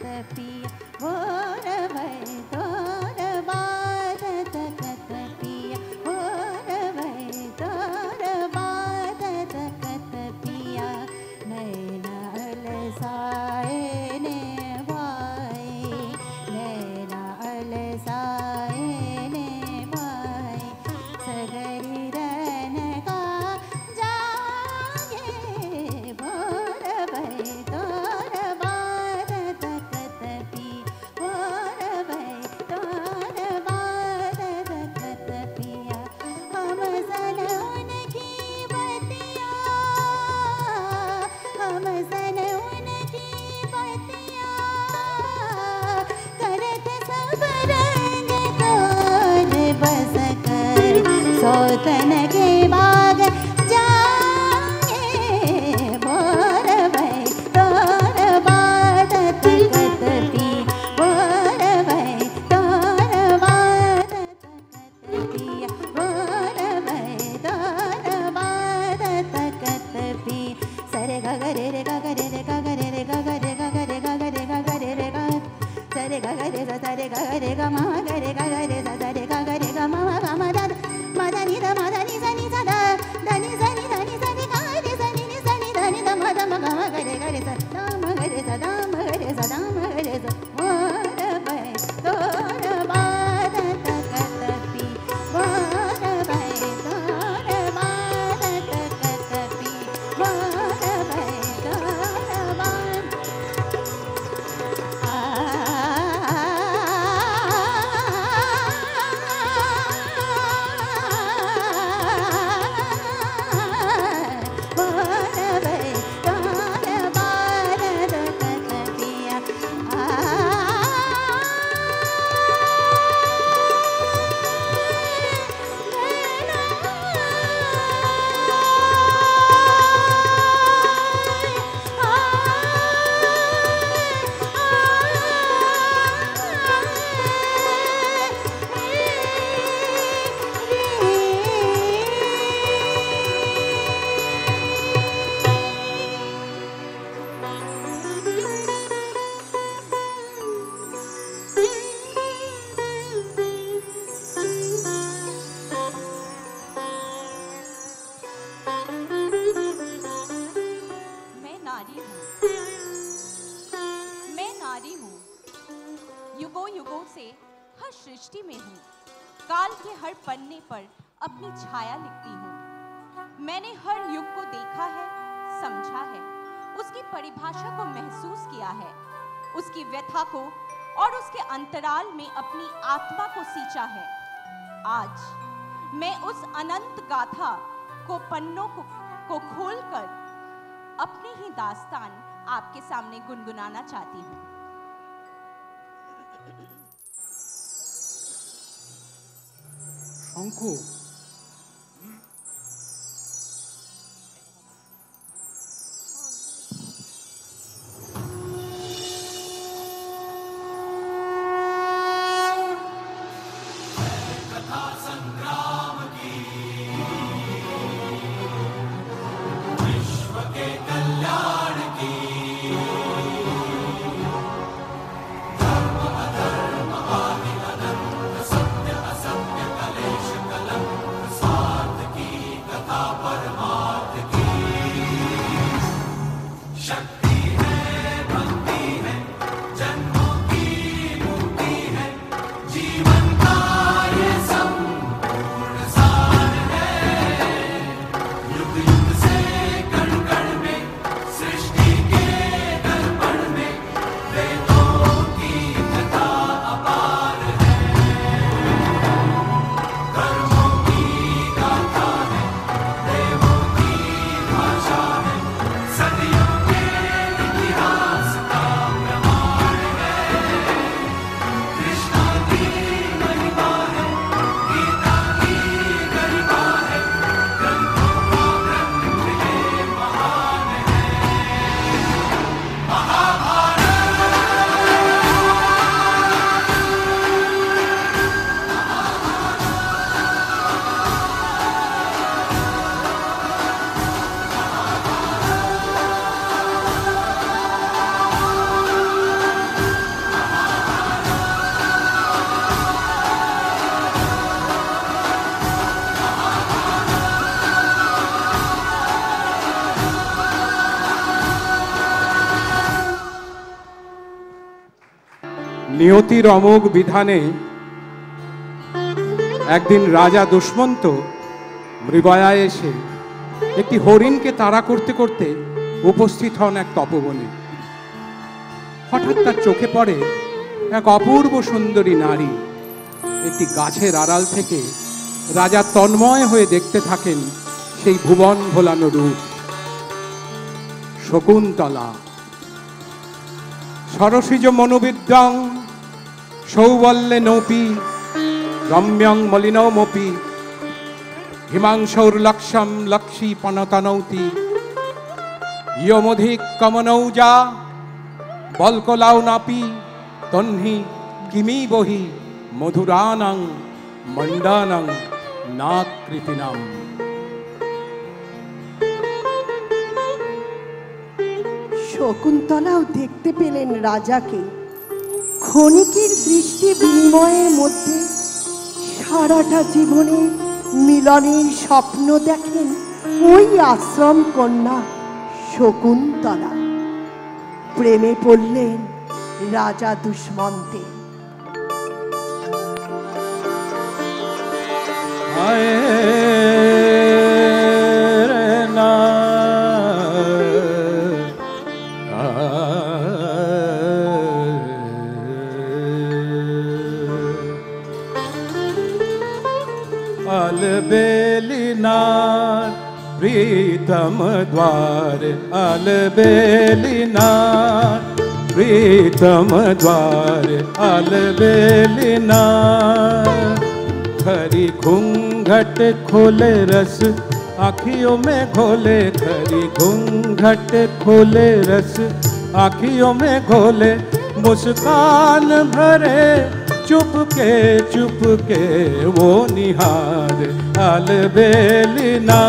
पिया भोर भय तोर बाधत कत पिया भोर भय तोर बाधत कत पिया नैना अलसाए ने भाई नैना अलसाए ने भाई सगरी रन का जागे भोर भय तोर बाधत कत पिया भोर भय तोर बाधत कत पिया हम सन उनकी बतिया हम सन उनकी बतिया करत सब रंग तोर बस कर सौतन के बाग जाए भोर भय तोर बाधत कत पिया भोर भय तोर बाधत कत पिया भोर भय तोर बाधत कत पिया सरे गगरे रे गगरे रे गगरे रे गगरे गगरे गगरे गगरे रे ग सरे गगरे सा सरे गगरे ग मा गरे गगरे सा सरे गगरे ग मा ग मा दा मा दा नि दा मा दा नि सा नि सा दा दा नि सा नि दा नि सा नि गा रे सा नि सा नि दा नि दा मा दा मा ग मा गरे गरे सा दा मा गरे सा दा मा गरे सा दा मा गरे सा भोर भय तोर बाधत कत पिया भोर भय तोर बाधत कत पिया भोर भय तोर बाधत भोर भय तोर बाधत कत पिया मैं नारी हूँ युगों युगों से हर सृष्टि में हूँ काल के हर पन्ने पर अपनी छाया लिखती हूँ मैंने हर युग को देखा है समझा है उसकी परिभाषा को महसूस किया है उसकी व्यथा को और उसके अंतराल में अपनी आत्मा को सींचा है आज मैं उस अनंत गाथा को पन्नों को खोलकर अपनी ही दास्तान आपके सामने गुनगुनाना चाहती हूँ शंकु सत्य असत्य कलेश कलंक নিয়তির অমোঘ বিধানে একদিন রাজা দুষ্মন্ত মৃগয়ায় এসে একটি হরিণকে তাড়া করতে করতে উপস্থিত হন এক তপবনে। হঠাৎ তার চোখে পড়ে এক অপূর্ব সুন্দরী নারী। একটি গাছের আড়াল থেকে রাজা তন্ময় হয়ে দেখতে থাকেন সেই ভুবন ভোলানো রূপ শকুন্তলা। সরসিজ মনোবিদ্যং সৌবল্যে নৌপি রম্যং মলিনমপি হিমাংশৌর্লক্ষম লক্ষী পনতনৌতি ইয়মধিক কমনৌজা বলকলাও নাপি তন্হি কিমি বহি মধুরানং মণ্ডানং নাকৃতিনাম। শকুন্তলাও দেখতে পেলেন রাজাকে। ক্ষণিকের দৃষ্টি বিনিময়ের মধ্যে সারাটা জীবনের মিলনের স্বপ্ন দেখেন ওই আশ্রম কন্যা শকুন্তলা। প্রেমে পড়লেন রাজা দুষ্মন্তে। अलबेलिनार प्रीतम द्वार अलबेलिनार प्रीतम द्वार अलबेलिनार। खरी घूंघट खोले रस आँखियों में घोले खरी घूंघट खोले रस आँखियों में घोले मुस्कान भरे चुप के वो निहार अलबेलिनार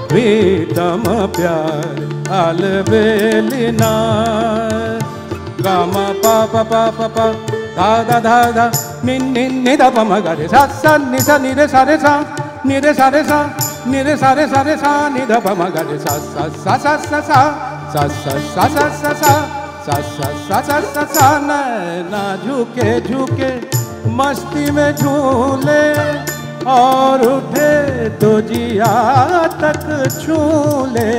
प्रीतम प्यार अलबेलिनार। गामा पा पा पा पा पा धा धा धा धा नि नि नि धा पा मा गा रे सा सा नि सा नि रे सा रे सा नि रे सा रे सा नि रे सा रे सा रे सा नि धा पा मा गा रे सा सा सा सा सा सा सा सा सा सा सा सा सा सा सा सा सा सा। नैना झुके झुके मस्ती में झूले और उठे तो जिया तक छूले।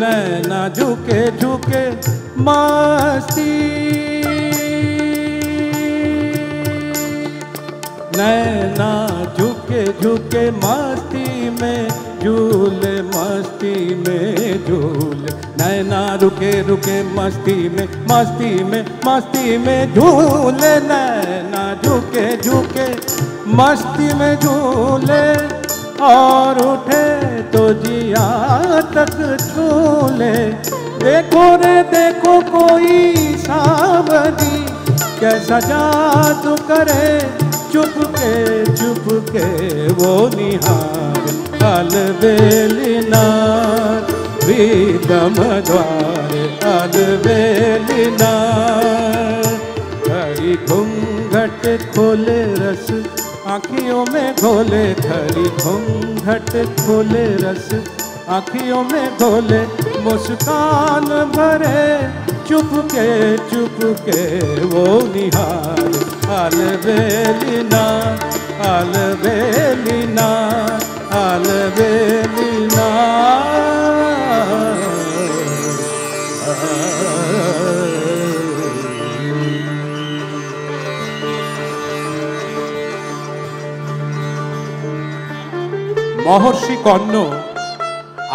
नैना झुके झुके मस्ती नैना झुके झुके मस्ती में झूले मस्ती में झूले। नैना रुके रुके मस्ती में झूले। नैना झुके झुके मस्ती में झूले और उठे तो जिया तक छूले। देखो रे देखो कोई सावरी कैसा जादू करे चुप के वो निहार अलबेलिनार प्रीतम द्वार अलबेलिनार। खरी घूंघट खोले रस आँखियों में घोले खरी घूंघट खोले रस आँखियों में घोले मुस्कान भरे चुप के वो निहार अलबेलिनार अलबेलिनार अलबेलिनार। মহর্ষি কর্ণ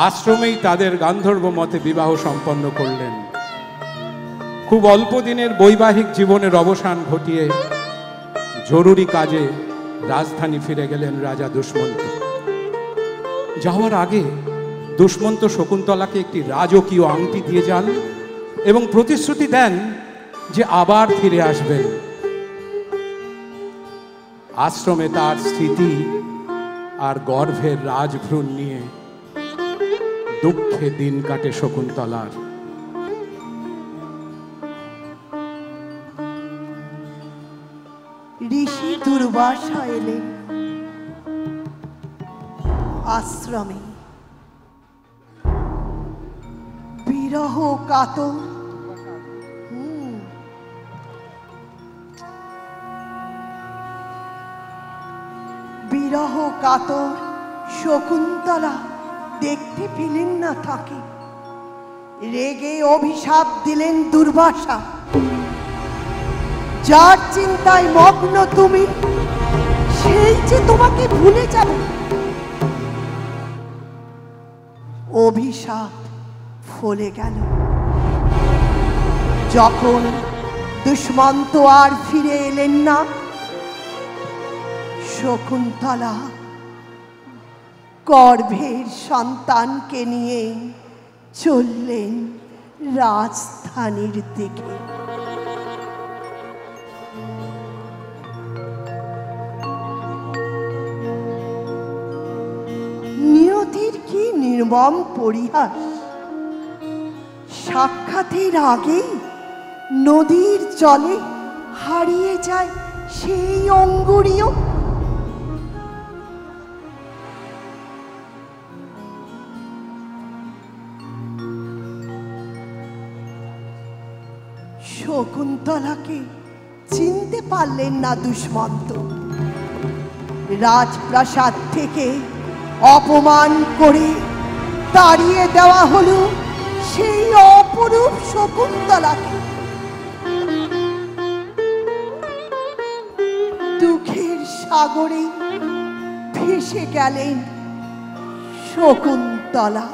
আশ্রমেই তাদের গান্ধর্ব মতে বিবাহ সম্পন্ন করলেন। খুব অল্প দিনের বৈবাহিক জীবনের অবসান ঘটিয়ে জরুরি কাজে রাজধানী ফিরে গেলেন রাজা দুষ্মন্ত। যাওয়ার আগে দুষ্মন্ত শকুন্তলাকে একটি রাজকীয় আংটি দিয়ে যান এবং প্রতিশ্রুতি দেন যে আবার ফিরে আসবেন। আশ্রমে তার স্মৃতি আর গর্ভের রাজভ্রূণ নিয়ে দুঃখে দিন কাটে শকুন্তলার। ঋষি দুর্বাসা এলেন আশ্রমে। বিরহ কাতর বিরহ কাতর শকুন্তলা দেখতে পেলেন না তাকে। রেগে অভিশাপ দিলেন দুর্বাসা, যার চিন্তায় মগ্ন তুমি সেই যে তোমাকে ভুলে যাবে। অভিশাপ ফলে গেল। যখন দুষ্মন্ত আর ফিরে এলেন না, শকুন্তলা গর্ভের সন্তানকে নিয়ে চললেন রাজধানীর দিকে। নিয়তির কি নির্মম পরিহাস! সাক্ষাতের আগেই নদীর জলে হারিয়ে যায় সেই অঙ্গুরীয়। শকুন্তলাকে চিনতে পারলেন না দুষ্মন্ত। রাজপ্রাসাদ থেকে অপমান করে তাড়িয়ে দেওয়া হলো সেই অপরূপ শকুন্তলাকে। দুঃখের সাগরে ভেসে গেলেন শকুন্তলা।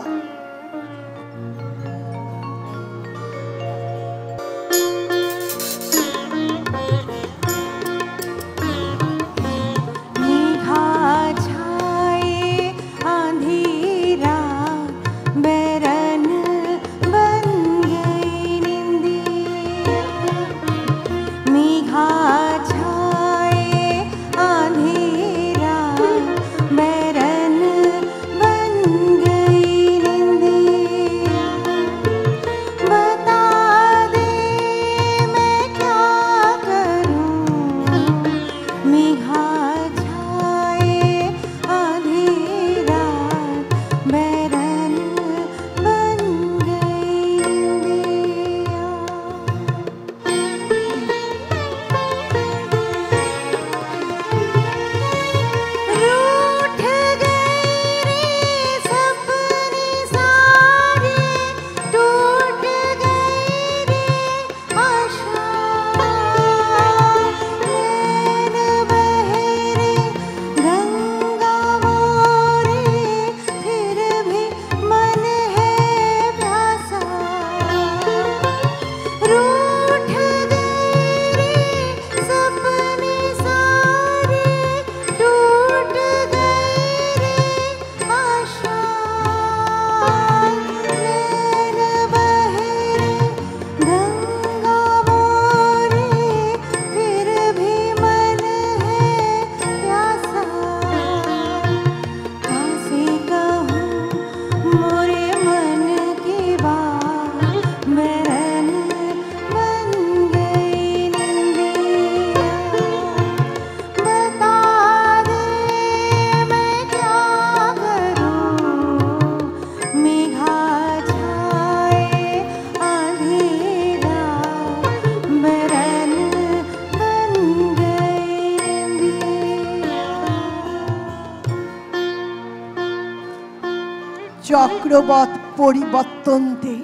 চক্রবৎ পরিবর্তন্তে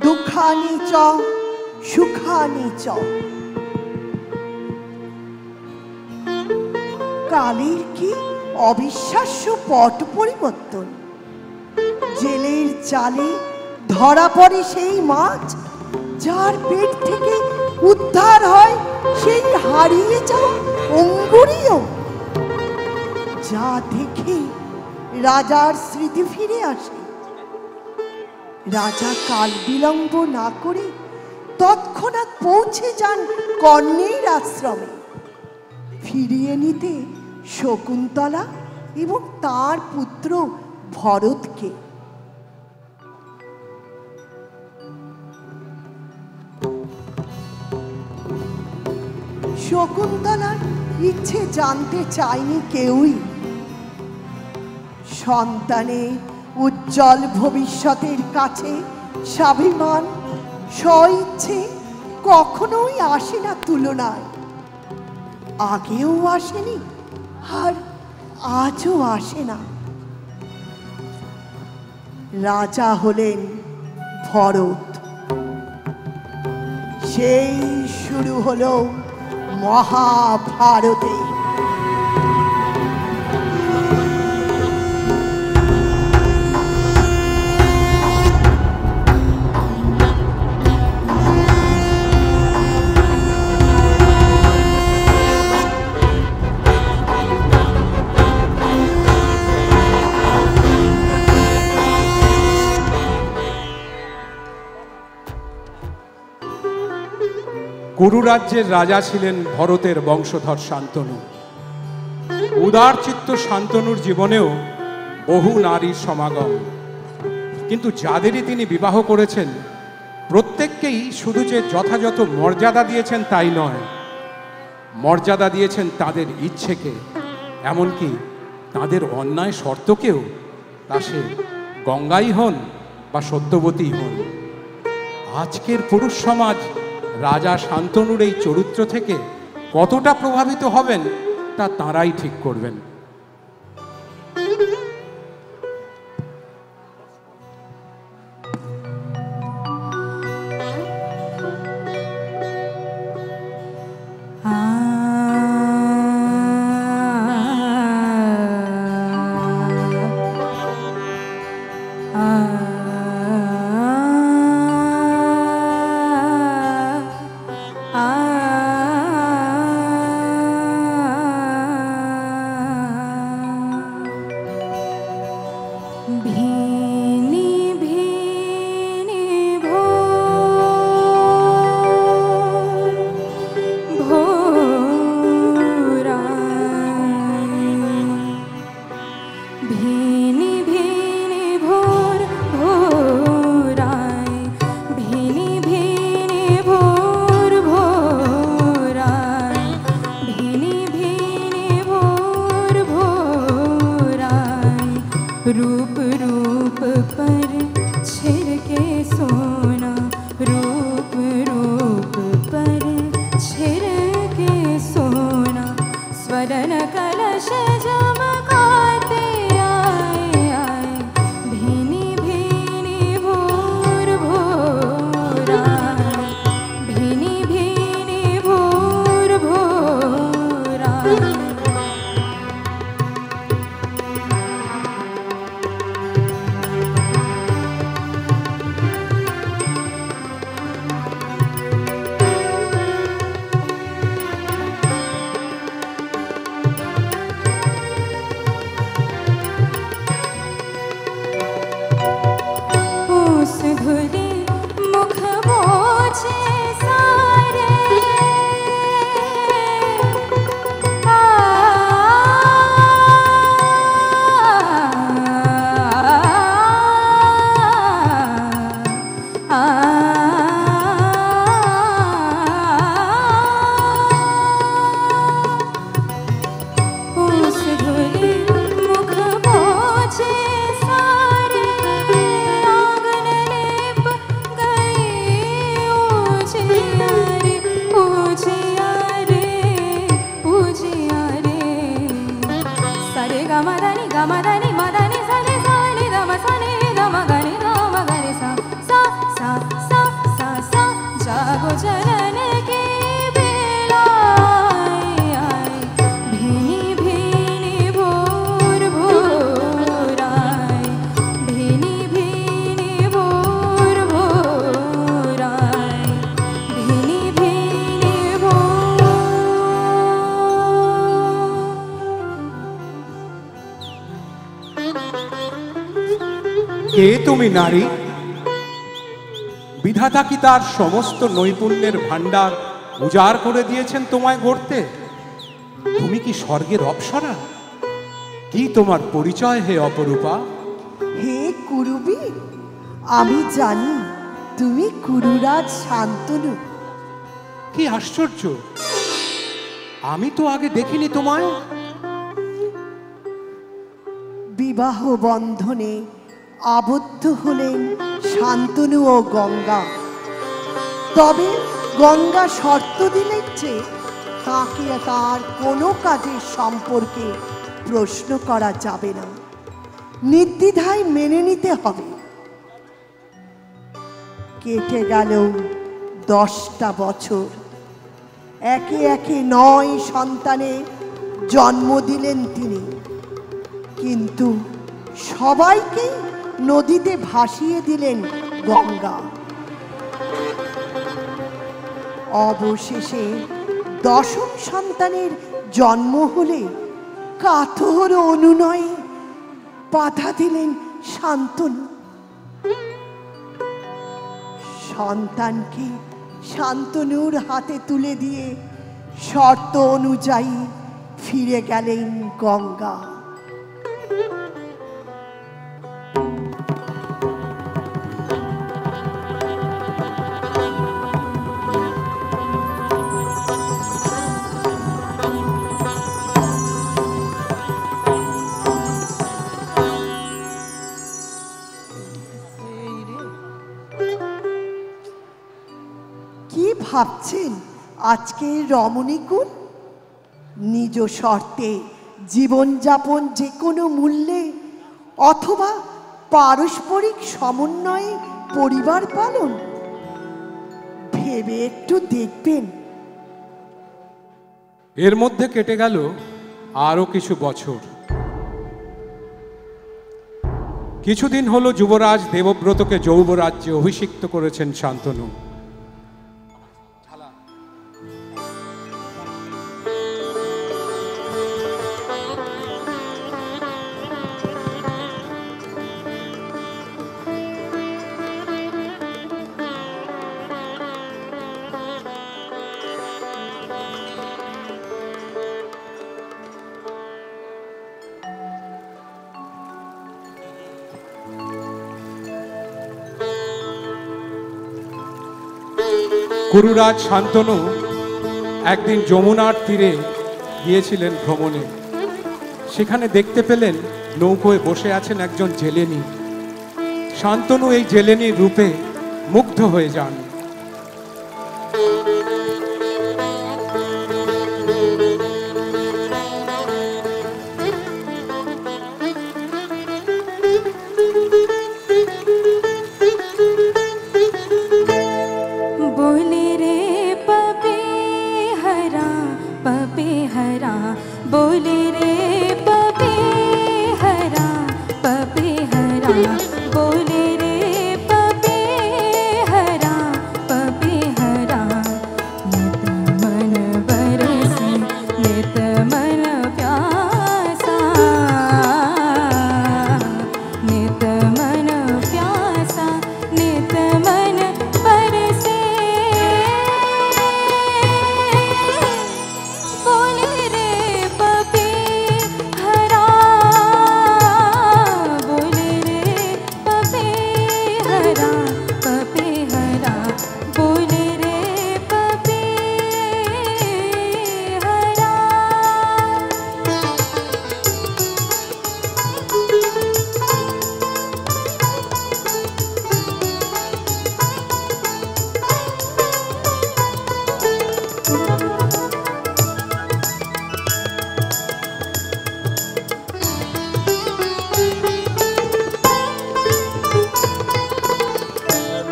দুঃখানি চ সুখানি চ। কালের কি অবিশ্বাস্য পট পরিবর্তন! জেলের চালে ধরা পড়ে সেই মাছ, যার পেট থেকে উদ্ধার হয় সেই হারিয়ে যাওয়া অঙ্গুরীয়। যা দেখে রাজার স্মৃতি ফিরে আসে। রাজা কাল বিলম্ব না করে তৎক্ষণাৎ পৌঁছে যান কর্ণের আশ্রমে, ফিরিয়ে নিতে শকুন্তলা এবং তার পুত্র ভরতকে। শকুন্তলার ইচ্ছে জানতে চায়নি কেউই। সন্তানের উজ্জ্বল ভবিষ্যতের কাছে স্বাভিমান স্বইচ্ছে কখনোই আসে না তুলনায়। আগেও আসেনি আর আজও আসে না। রাজা হলেন ভরত। সেই শুরু হলো মহাভারতে। কুরু রাজ্যের রাজা ছিলেন ভরতের বংশধর শান্তনু। উদারচিত্ত শান্তনুর জীবনেও বহু নারীর সমাগম, কিন্তু যাদেরই তিনি বিবাহ করেছেন প্রত্যেককেই শুধু যে যথাযথ মর্যাদা দিয়েছেন তাই নয়, মর্যাদা দিয়েছেন তাদের ইচ্ছেকে, এমনকি তাদের অন্যায় শর্তকেও, তা সে গঙ্গাই হন বা সত্যবতী হন। আজকের পুরুষ সমাজ রাজা শান্তনুর এই চরিত্র থেকে কতটা প্রভাবিত হবেন তা তাঁরাই ঠিক করবেন। रूप रूप पर छिड़के सोना, रूप रूप पर छिड़के सोना, स्वर्ण कलश चमकाते आए आए, भीनी भीनी भोर भोर आए, भीनी भीनी भोर भोर आए। धुले मुख बोझे सारे, उस धुले मुख बोझे सारे, गमदनि मदनि सनि सनि दम सनि दम गनि सा सा सा सा सा सा, जागो चरण की बेला आए, भीनी भीनी भोर भोर आए, भीनी भीनी भोर भोर आए, भीनी भीनी भोर। কে তুমি নারী? বিধাতা কি তার সমস্ত নৈপুণ্যের ভাণ্ডার উজাড় করে দিয়েছেন তোমায় গড়তে? তুমি কি স্বর্গের অপ্সরা? কি তোমার পরিচয় হে অপরূপা? হে কুরুবি, আমি জানি তুমি কুরুরাজ শান্তনু। কি আশ্চর্য, আমি তো আগে দেখিনি তোমায়। বিবাহ বন্ধনে আবদ্ধ হলেন শান্তনু ও গঙ্গা। তবে গঙ্গা শর্ত দিলেন যে তাকে তার কোনো কাজের সম্পর্কে প্রশ্ন করা যাবে না, নির্দ্বিধায় মেনে নিতে হবে। কেটে গেল 10টা বছর, একে একে 9 সন্তানের জন্ম দিলেন তিনি, কিন্তু সবাইকে নদীতে ভাসিয়ে দিলেন গঙ্গা। অবশেষে 10ম সন্তানের জন্ম হলে কাতর অনুনয়ে বাধা দিলেন শান্তনু। সন্তানকে শান্তনুর হাতে তুলে দিয়ে শর্ত অনুযায়ী ফিরে গেলেন গঙ্গা। কি ভাবছেন আজকে রমণীকুল? নিজ শর্তে জীবনযাপন যে কোনো মূল্যে অথবা পারস্পরিক সমন্বয়ে পরিবার পালন? ভেবে একটু দেখবেন। এর মধ্যে কেটে গেল আরো কিছু বছর। কিছুদিন হলো যুবরাজ দেবব্রতকে যৌবরাজ্যে অভিষিক্ত করেছেন শান্তনু। গুরুরাজ শান্তনু একদিন যমুনার তীরে গিয়েছিলেন ভ্রমণে। সেখানে দেখতে পেলেন নৌকোয় বসে আছেন একজন জেলেনী। শান্তনু এই জেলেনীর রূপে মুগ্ধ হয়ে যান। बोले रे पपे हरा पपे हरा, बोले रे पपे हरा पपे हरा। नित मन बरसे नित मन प्यासा, नित मन प्यासा नित मन बरसे। बोले रे पपे हरा, बोले रे पपे हरा पपे हरा, बोले रे पपे हरा।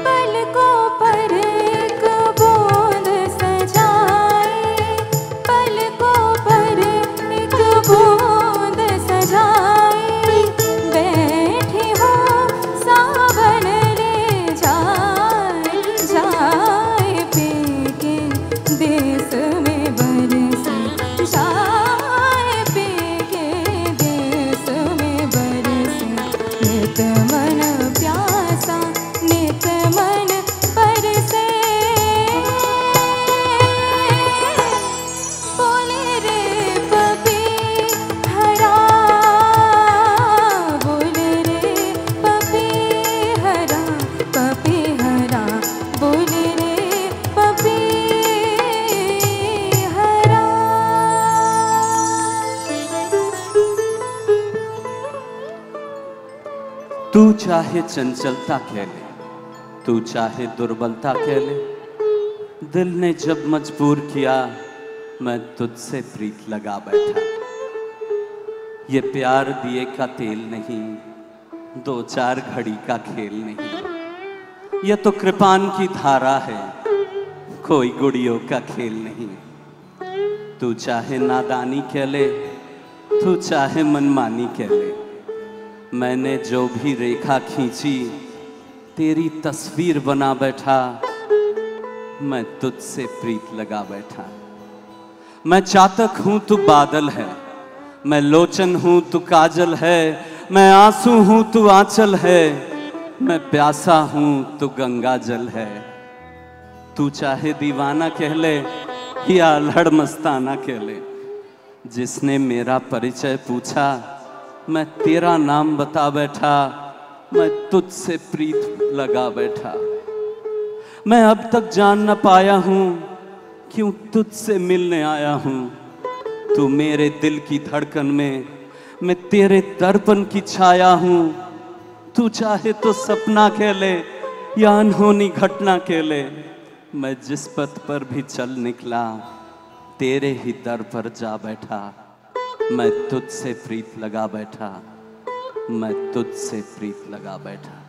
पलकों पर एक बूंद सजाए, पलकों पर एक बूंद सजाए। बैठी हो सावन ले जाए, जाए पी के देश में बरसे, जाए पी के देश में बरसे। नित मन प्यासा नित मन बरसे। बोले रे पपे हरा, बोले रे पपे हरा पपे हरा, बोले रे पपे हरा। तू चाहे चंचलता कह ले, तू चाहे दुर्बलता कह ले, दिल ने जब मजबूर किया मैं तुझसे प्रीत लगा बैठा। ये प्यार दिए का तेल नहीं, 2-4 घड़ी का खेल नहीं। यह तो कृपान की धारा है, कोई गुड़ियों का खेल नहीं। तू चाहे नादानी कह ले, तू चाहे मनमानी कह ले, मैंने जो भी रेखा खींची तेरी तस्वीर बना बैठा। मैं तुझसे प्रीत लगा बैठा। मैं चातक हूं तू बादल है, मैं लोचन हूं तू काजल है, मैं आंसू हूं तू आंचल है, मैं प्यासा हूं तू गंगा जल है। तू चाहे दीवाना कह ले या लड़ मस्ताना कह ले, जिसने मेरा परिचय पूछा मैं तेरा नाम बता बैठा। मैं तुझसे प्रीत लगा बैठा। मैं अब तक जान न पाया हूं क्यों तुझसे मिलने आया हूं। तू मेरे दिल की धड़कन में, मैं तेरे दर्पण की छाया हूं। तू चाहे तो सपना कह ले या अनहोनी घटना कह ले, मैं जिस पथ पर भी चल निकला तेरे ही दर पर जा बैठा। मैं तुझसे प्रीत लगा बैठा। मैं तुझसे प्रीत लगा बैठा।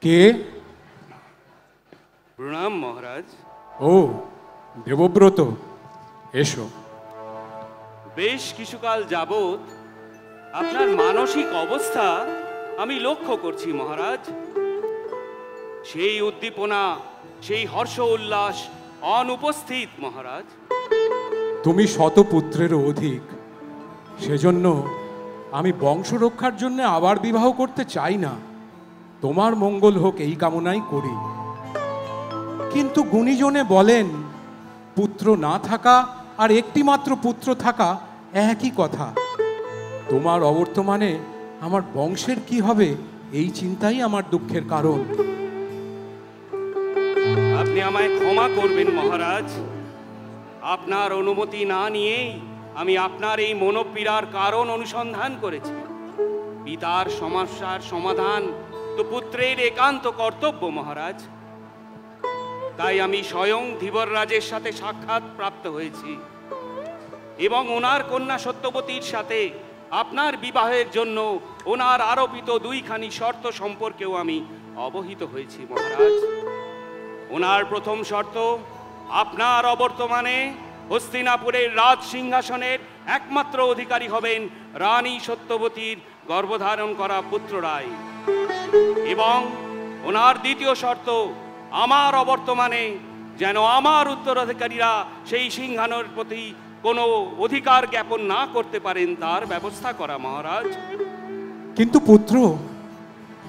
কে? প্রণাম মহারাজ। ও দেবব্রত, এসো। বেশ কিছুকাল যাবৎ আপনার মানসিক অবস্থা আমি লক্ষ্য করছি মহারাজ। সেই উদ্দীপনা, সেই হর্ষ উল্লাস অনুপস্থিত মহারাজ। তুমি শতপুত্রেরও অধিক, সেজন্য আমি বংশ রক্ষার জন্য আবার বিবাহ করতে চাই না। তোমার মঙ্গল হোক এই কামনাই করি। কিন্তু গুণীজনে বলেন পুত্র না থাকা আর একটি মাত্র পুত্র থাকা একই কথা। তোমার অবর্তমানে আমার বংশের কি হবে এই চিন্তাই আমার দুঃখের কারণ। আপনি আমায় ক্ষমা করবেন মহারাজ। আপনার অনুমতি না নিয়েই আমি আপনার এই মনোপীড়ার কারণ অনুসন্ধান করেছি। পিতার সমস্যার সমাধান তো পুত্রের একান্ত কর্তব্য মহারাজ। তাই আমি স্বয়ং ধীবররাজের সাথে সাক্ষাৎ প্রাপ্ত হয়েছি এবং ওনার কন্যা সত্যবতীর সাথে আপনার বিবাহের জন্য ওনার আরোপিত 2খানি শর্ত সম্পর্কেও আমি অবহিত হয়েছি মহারাজ। ওনার প্রথম শর্ত, আপনার অবর্তমানে হস্তিনাপুরের রাজ সিংহাসনের একমাত্র অধিকারী হবেন রানী সত্যবতীর গর্ভধারণ করা পুত্ররাই। এবং ওনার দ্বিতীয় শর্ত, আমার অবর্তমানে যেন আমার উত্তরাধিকারীরা সেই সিংহাসনের প্রতি কোনো অধিকার জ্ঞাপন না করতে পারেন তার ব্যবস্থা করা মহারাজ। কিন্তু পুত্র,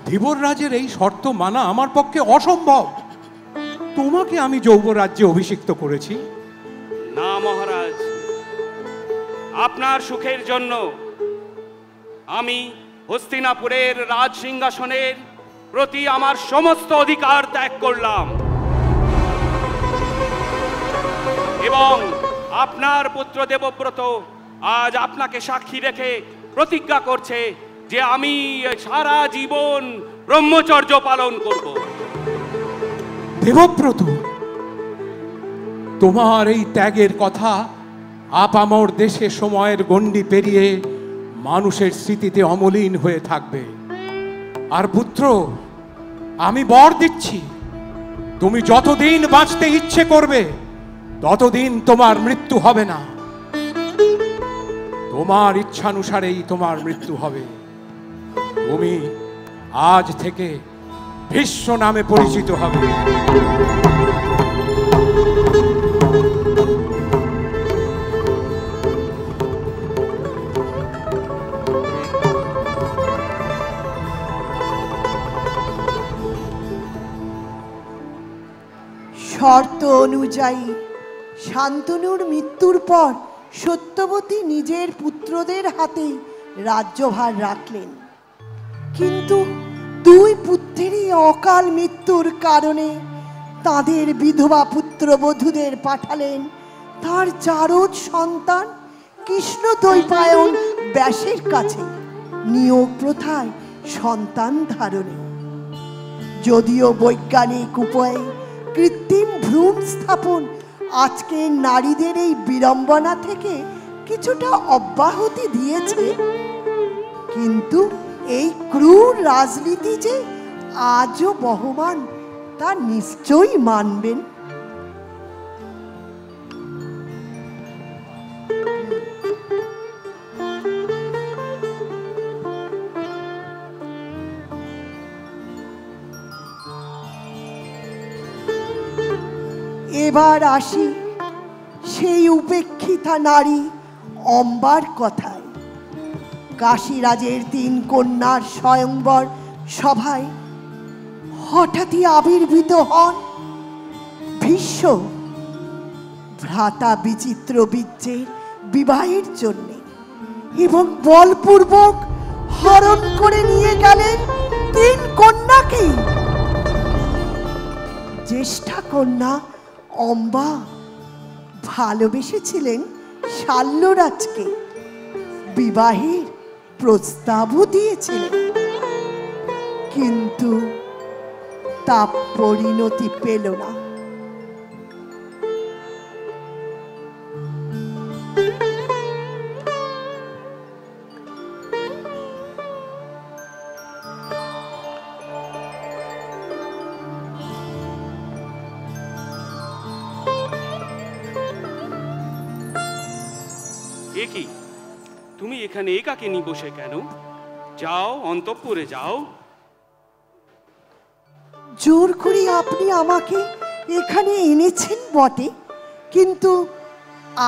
ধীবররাজের এই শর্ত মানা আমার পক্ষে অসম্ভব। তোমাকে আমি যৌবরাজ্যে অভিষিক্ত করেছি। না মহারাজ, আপনার সুখের জন্য আমি হস্তিনাপুরের রাজ সিংহাসনের প্রতি আমার সমস্ত অধিকার ত্যাগ করলাম এবং আপনার পুত্র দেবব্রত আজ আপনাকে সাক্ষী রেখে প্রতিজ্ঞা করছে যে আমি সারা জীবন ব্রহ্মচর্য পালন করব। দেবব্রত, তোমার এই ত্যাগের কথা আপামর দেশে সময়ের গণ্ডি পেরিয়ে মানুষের স্মৃতিতে অমলিন হয়ে থাকবে। আর পুত্র, আমি বর দিচ্ছি, তুমি যতদিন বাঁচতে ইচ্ছে করবে ততদিন তোমার মৃত্যু হবে না। তোমার ইচ্ছানুসারেই তোমার মৃত্যু হবে। তুমি আজ থেকে ভীষ্ম নামে পরিচিত হবে। শর্ত অনুযায়ী শান্তনুর মৃত্যুর পর সত্যবতী নিজের পুত্রদের হাতেই রাজ্যভার রাখলেন। কিন্তু 2 পুত্রেরই অকাল মৃত্যুর কারণে তাদের বিধবা পুত্রবধূদের পাঠালেন তার জারদ সন্তান কৃষ্ণদ্বৈপায়ন ব্যাসের কাছে নিয়োগ প্রথায় সন্তান ধারণে। যদিও বৈজ্ঞানিক উপায়ে কৃত্রিম ভ্রূণ স্থাপন আজকে নারীদের এই বিড়ম্বনা থেকে কিছুটা অব্যাহতি দিয়েছে, কিন্তু এই ক্রূর রাজনীতি যে আজও বহমান তা নিশ্চয়ই মানবেন। এবার আসি সেই উপেক্ষিতা নারী অম্বার কথায়। কাশীরাজের 3 কন্যার স্বয়ংবর সভায় হঠাৎই আবির্ভূত হন ভীষ্ম, ভ্রাতা বিচিত্র বীর্যের বিবাহের জন্য, এবং বলপূর্বক হরণ করে নিয়ে গেলেন 3 কন্যাকে। জ্যেষ্ঠা কন্যা অম্বা ভালোবেসেছিলেন শাল্যরাজকে, বিবাহের প্রস্তাবও দিয়েছিলেন, কিন্তু তা পরিণতি পেল না। কি তুমি এখানে একাকে নিয়ে বসে কেন? যাও, অন্তঃপুরে যাও। জোর করে আপনি আমাকে এখানে এনেছেন বটে, কিন্তু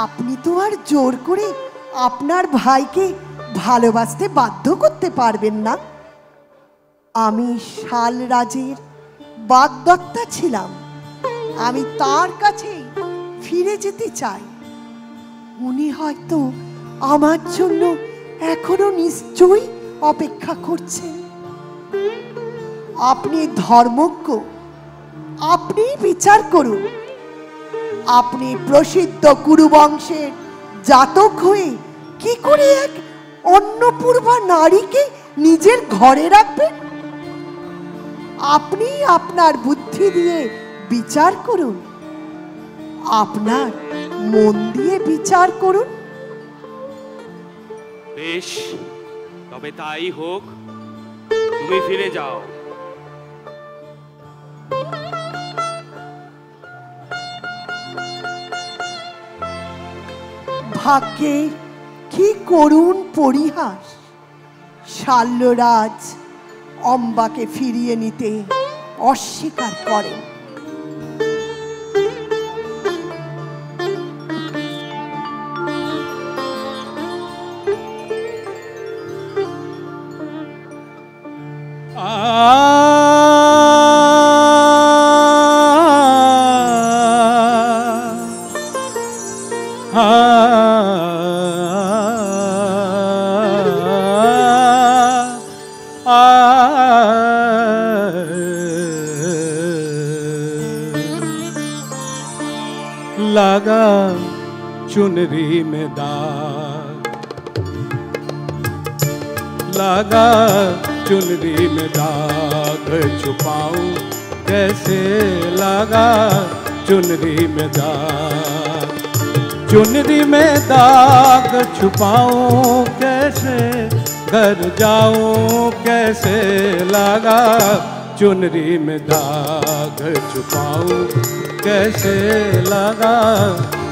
আপনি তো আর জোর করে আপনার ভাইকে ভালোবাসতে বাধ্য করতে পারবেন না। আমি শালরাজের বাগদত্তা ছিলাম, আমি তার কাছেই ফিরে যেতে চাই। উনি হয়তো আমার জন্য এখনো নিশ্চয়ই অপেক্ষা করছেন। আপনি ধর্মজ্ঞ, আপনি বিচার করুন। আপনি প্রসিদ্ধ কুরুবংশের জাতক হয়ে কি করে এক অন্নপূর্বা নারীকে নিজের ঘরে রাখবেন? আপনি আপনার বুদ্ধি দিয়ে বিচার করুন, আপনার মন দিয়ে বিচার করুন। বেশ, তবে তাই হোক, তুমি ফিরে যাও। ভাগ্যের কি করুণ পরিহাস! শাল্যরাজ অম্বাকে ফিরিয়ে নিতে অস্বীকার করেন। लगा चुनरी में दाग, लगा चुनरी में दाग, छुपाऊं कैसे लगा चुनरी में दाग, चुनरी में दाग छुपाऊं कैसे, घर जाऊं कैसे लगा चुनरी में दाग, छुपाऊं कैसे लगा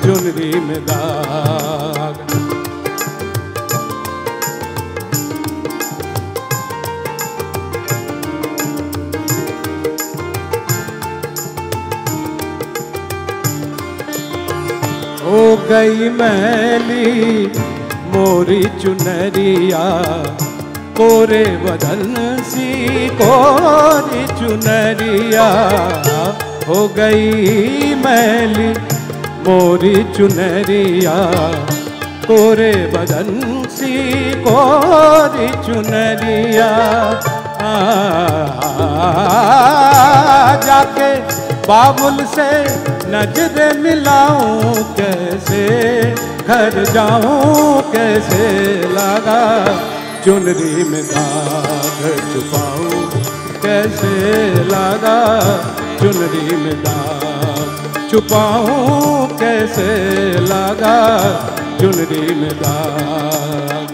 चुनरी में दाग। हो गई मैली मोरी चुनरिया, कोरे बदन सी कोरी चुनरिया, हो गई मैली मोरी चुनरिया, कोरे बदन सी कोरी चुनरिया, जाके बाबुल से नजरें मिलाऊं कैसे, घर जाऊं कैसे, लगा चुनरी में दाग छुपाऊं कैसे, लगा चुनरी में दाग छुपाऊं कैसे, लगा चुनरी में दाग।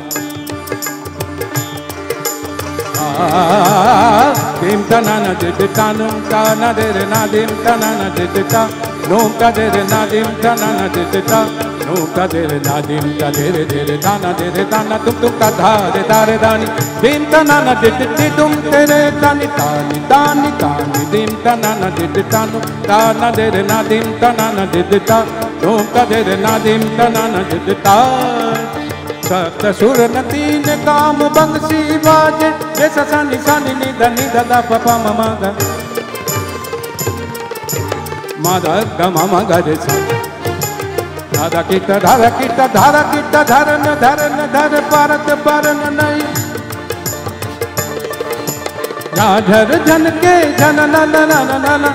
dim ta na na di di ta num ta na di di na dim ta na na di di ta num ta di di na dim ta na na di di ta num ta di di na dim ta di di ta na di di ta na tum tum ta dha di da re da ni dim ta na na di di tum te re ta ni ta ni dim ta na na di di ta num ta na di di na dim ta na na di di ta num ta di di na dim ta na na di di ta। सप्त सुर नदी ने काम बंसी बाजे ये ससा निसा नि ध दा प प म म ग म ध ग म म ग रे सा धारा किट धारा किट धारा किट धरन धरन धर परत परन नहीं राधर जन के जन न न न न न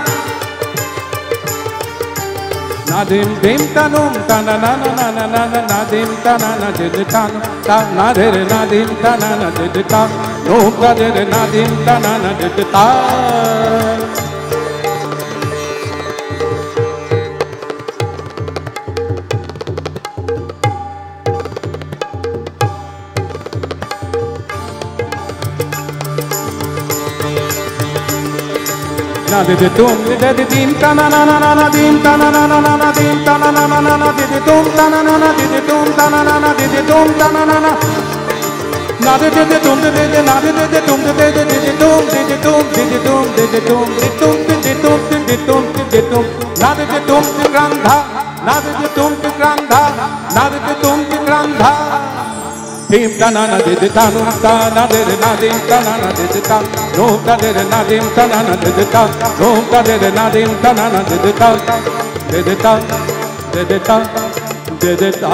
nadim dim tanum ta na na na na na na nadim ta na na di di ta ta na de re nadim ta na na di di ta no ka de re nadim ta na na di di ta। Na di di tum di di dim ta na na na na dim ta na na na na dim ta na na na na di di tum ta na na di di tum ta na na di di tum ta na na di di tum di di na di di tum di di tum di di tum di di tum di di tum di tum di di tum di di tum di di tum na di di tum di grandha na di di tum di grandha na di di tum di grandha dim ta na na di di ta num ta na de re na dim ta na na di di ta no ta de re na dim ta na na di di ta no ta de re na dim ta na na di di ta di di ta di di ta di di ta।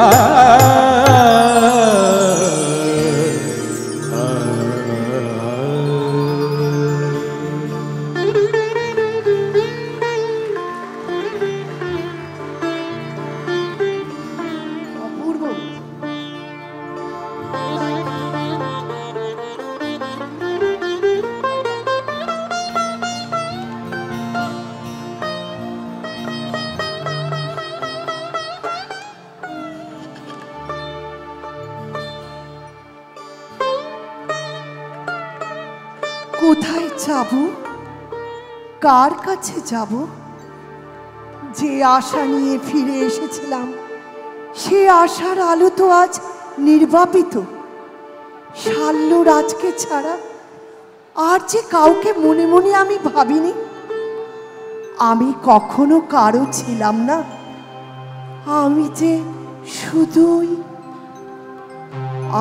কোথায় যাব, কার কাছে যাব? যে আশা নিয়ে ফিরে এসেছিলাম সে আশার আলো তো আজ নির্বাপিত। শাল্যরাজকে ছাড়া আর যে কাউকে মনে মনে আমি ভাবিনি। আমি কখনো কারো ছিলাম না, আমি যে শুধুই।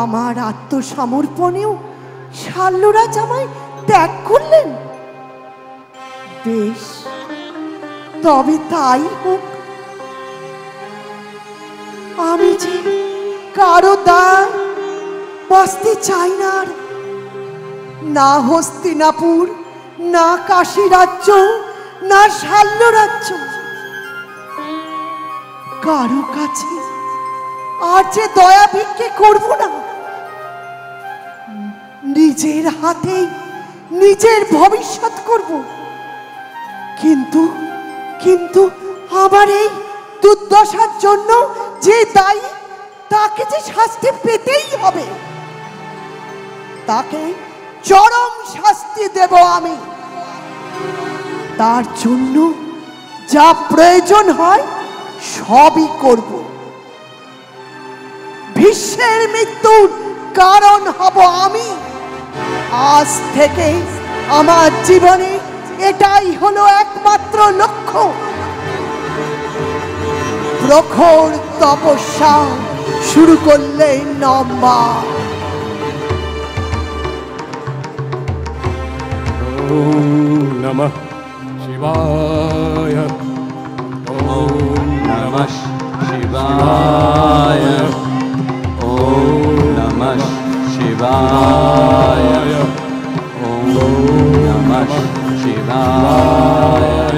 আমার আত্মসমর্পণেও শাল্যরাজ আমায় ত্যাগ করলেন। বেশ, তবে তাই হোক। আমি যে কারো দায় বাঁচতে চাই না আর। না হস্তিনাপুর, না কাশী রাজ্য, না শাল্য রাজ্য, কারো কাছে আর যে দয়া ভিক্ষে করব না। নিজের হাতেই নিজের ভবিষ্যৎ করব। কিন্তু কিন্তু আমার এই দুর্দশার জন্য যে দায়ী তাকে যে শাস্তি পেতেই হবে। তাকে চরম শাস্তি দেব আমি। তার জন্য যা প্রয়োজন হয় সবই করব। ভীষ্মের মৃত্যুর কারণ হব আমি। আজ থেকে আমার জীবনে এটাই হলো একমাত্র লক্ষ্য। প্রখর তপস্যা শুরু করলে নম্বা। ओम नमः शिवाय, ओम नमः शिवाय, ओम नमः शिवाय, ओम नमः शिवाय,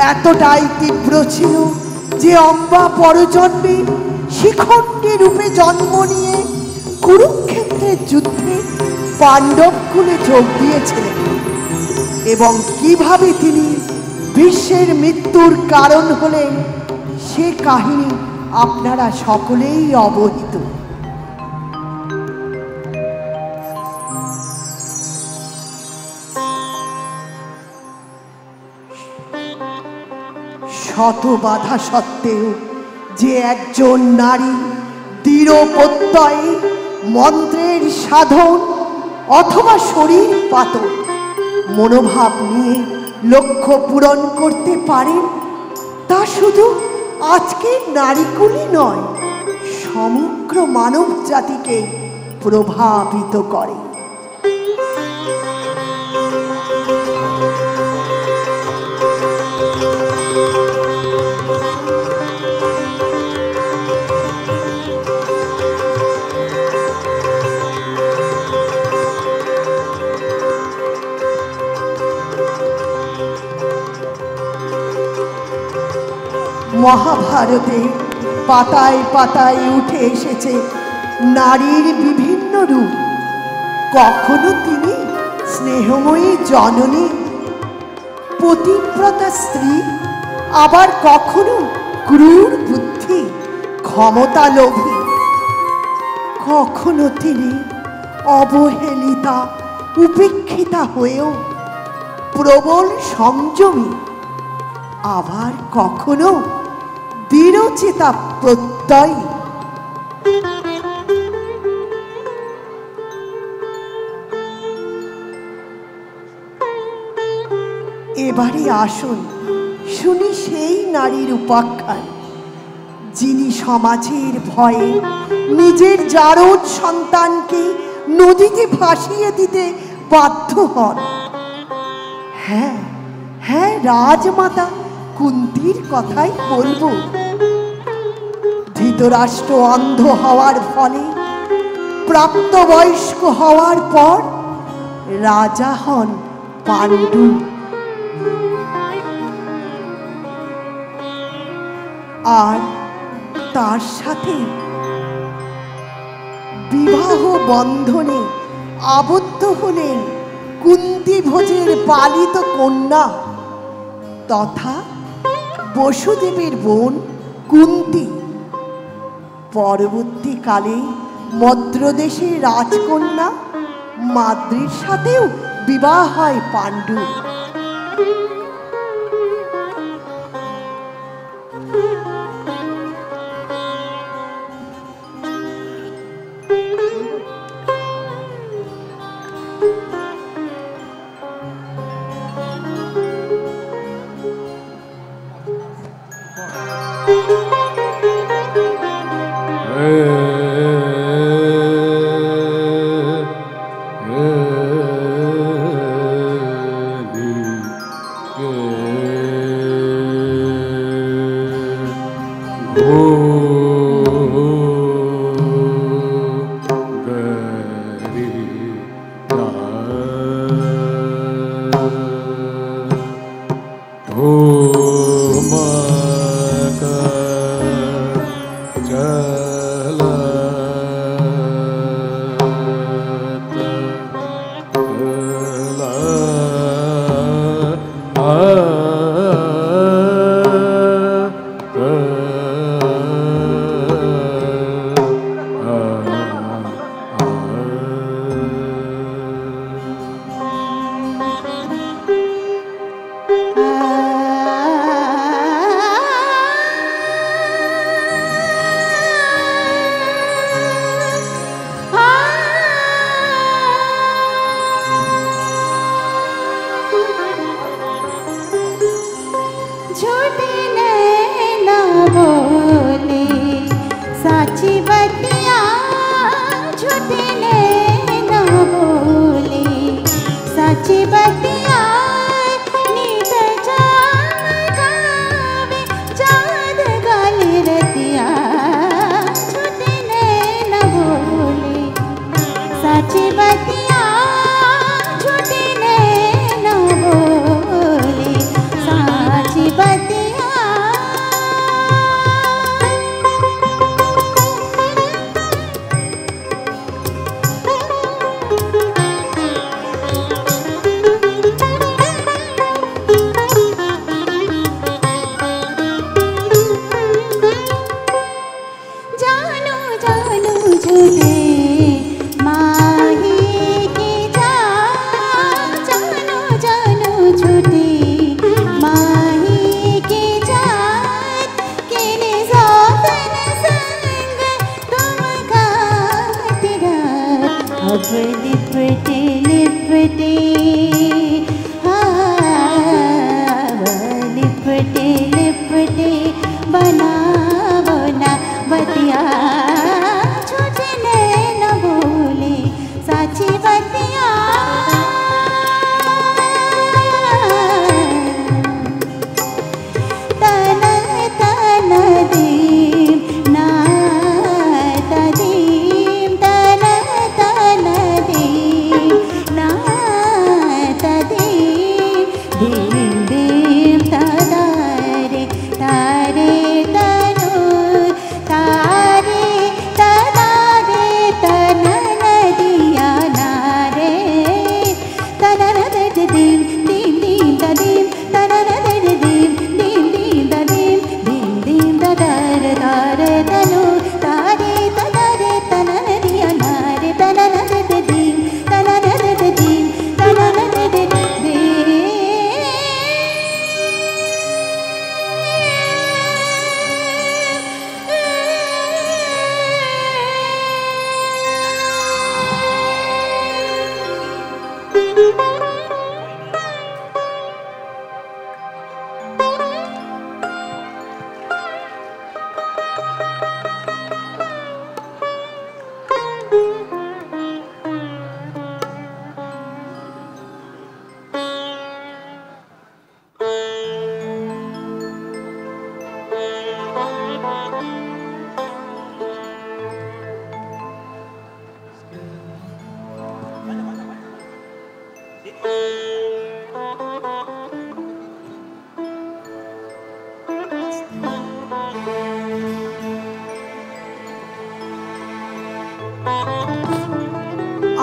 এতটাই তীব্র ছিল যে অম্বা পরজন্মে শিখণ্ডী রূপে জন্ম নিয়ে কুরুক্ষেত্রের যুদ্ধে পাণ্ডব কুলে যোগ দিয়েছিলেন এবং কিভাবে তিনি ভীষ্মের মৃত্যুর কারণ হলেন সে কাহিনী আপনারা সকলেই অবহিত। শত বাধা সত্ত্বেও যে একজন নারী দৃঢ় প্রত্যয়ে মন্ত্রের সাধন অথবা শরীর পাতন মনোভাব নিয়ে লক্ষ্য পূরণ করতে পারেন তা শুধু আজকের নারীকুলই নয়, সমগ্র মানব জাতিকে প্রভাবিত করে। মহাভারতে পাতায় পাতায় উঠে এসেছে নারীর বিভিন্ন রূপ। কখনো তিনি স্নেহময়ী জননী, পতিব্রতা স্ত্রী, আবার কখনো ক্রূর বুদ্ধি, ক্ষমতা লোভী। কখনো তিনি অবহেলিতা, উপেক্ষিতা হয়েও প্রবল সংযমী, আবার কখনো দৃঢ়চেতা প্রত্যয়ী। এবারে আসুন শুনি সেই নারীর উপাখ্যান যিনি সমাজের ভয়ে নিজের জারদ সন্তানকে নদীতে ভাসিয়ে দিতে বাধ্য হন। হ্যাঁ হ্যাঁ, রাজমাতা কুন্তির কথাই বলবো। ধৃতরাষ্ট্র অন্ধ হওয়ার ফলে প্রাপ্তবয়স্ক হওয়ার পর রাজা হন পাণ্ডু। আর তার সাথে বিবাহ বন্ধনে আবদ্ধ হলেন কুন্তি ভোজের পালিত কন্যা তথা বসুদেবের বোন কুন্তি। পরবর্তীকালে মদ্রদেশের রাজকন্যা মাদ্রির সাথেও বিবাহ হয় পাণ্ডুর। साची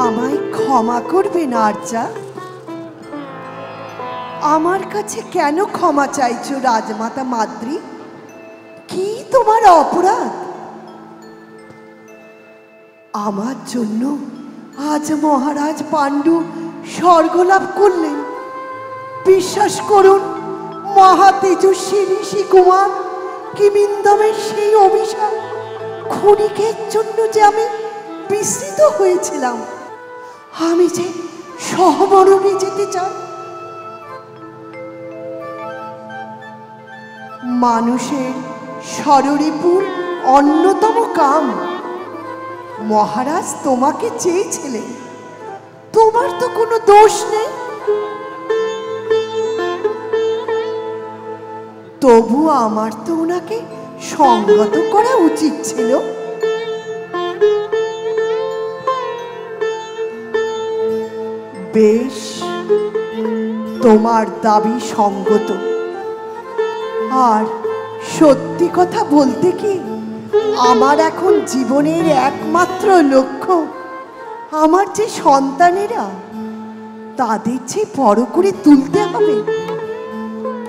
আমায় ক্ষমা করবেন আর্যা। আমার কাছে কেন ক্ষমা চাইছো রাজমাতা মাদ্রি? কি তোমার অপরাধ? আমার জন্য আজ মহারাজ পাণ্ডু স্বর্গলাভ করলেন। বিশ্বাস করুন, মহা তেজস্বী ঋষি কুমার কিমিন্দমের সেই অভিশাপ ক্ষণিকের জন্য যে আমি বিস্মিত হয়েছিলাম। আমি যে সহমরণে যেতে চাই। মানুষের ষড়রিপুর অন্যতম কাম। মহারাজ তোমাকে চেয়েছিলেন, তোমার তো কোনো দোষ নেই। তবু আমার তো ওনাকে সঙ্গত করা উচিত ছিল। বেশ, তোমার দাবি সঙ্গত। আর সত্যি কথা বলতে কি, আমার এখন জীবনের একমাত্র লক্ষ্য আমার যে সন্তানেরা, তাদের যে বড় করে তুলতে হবে।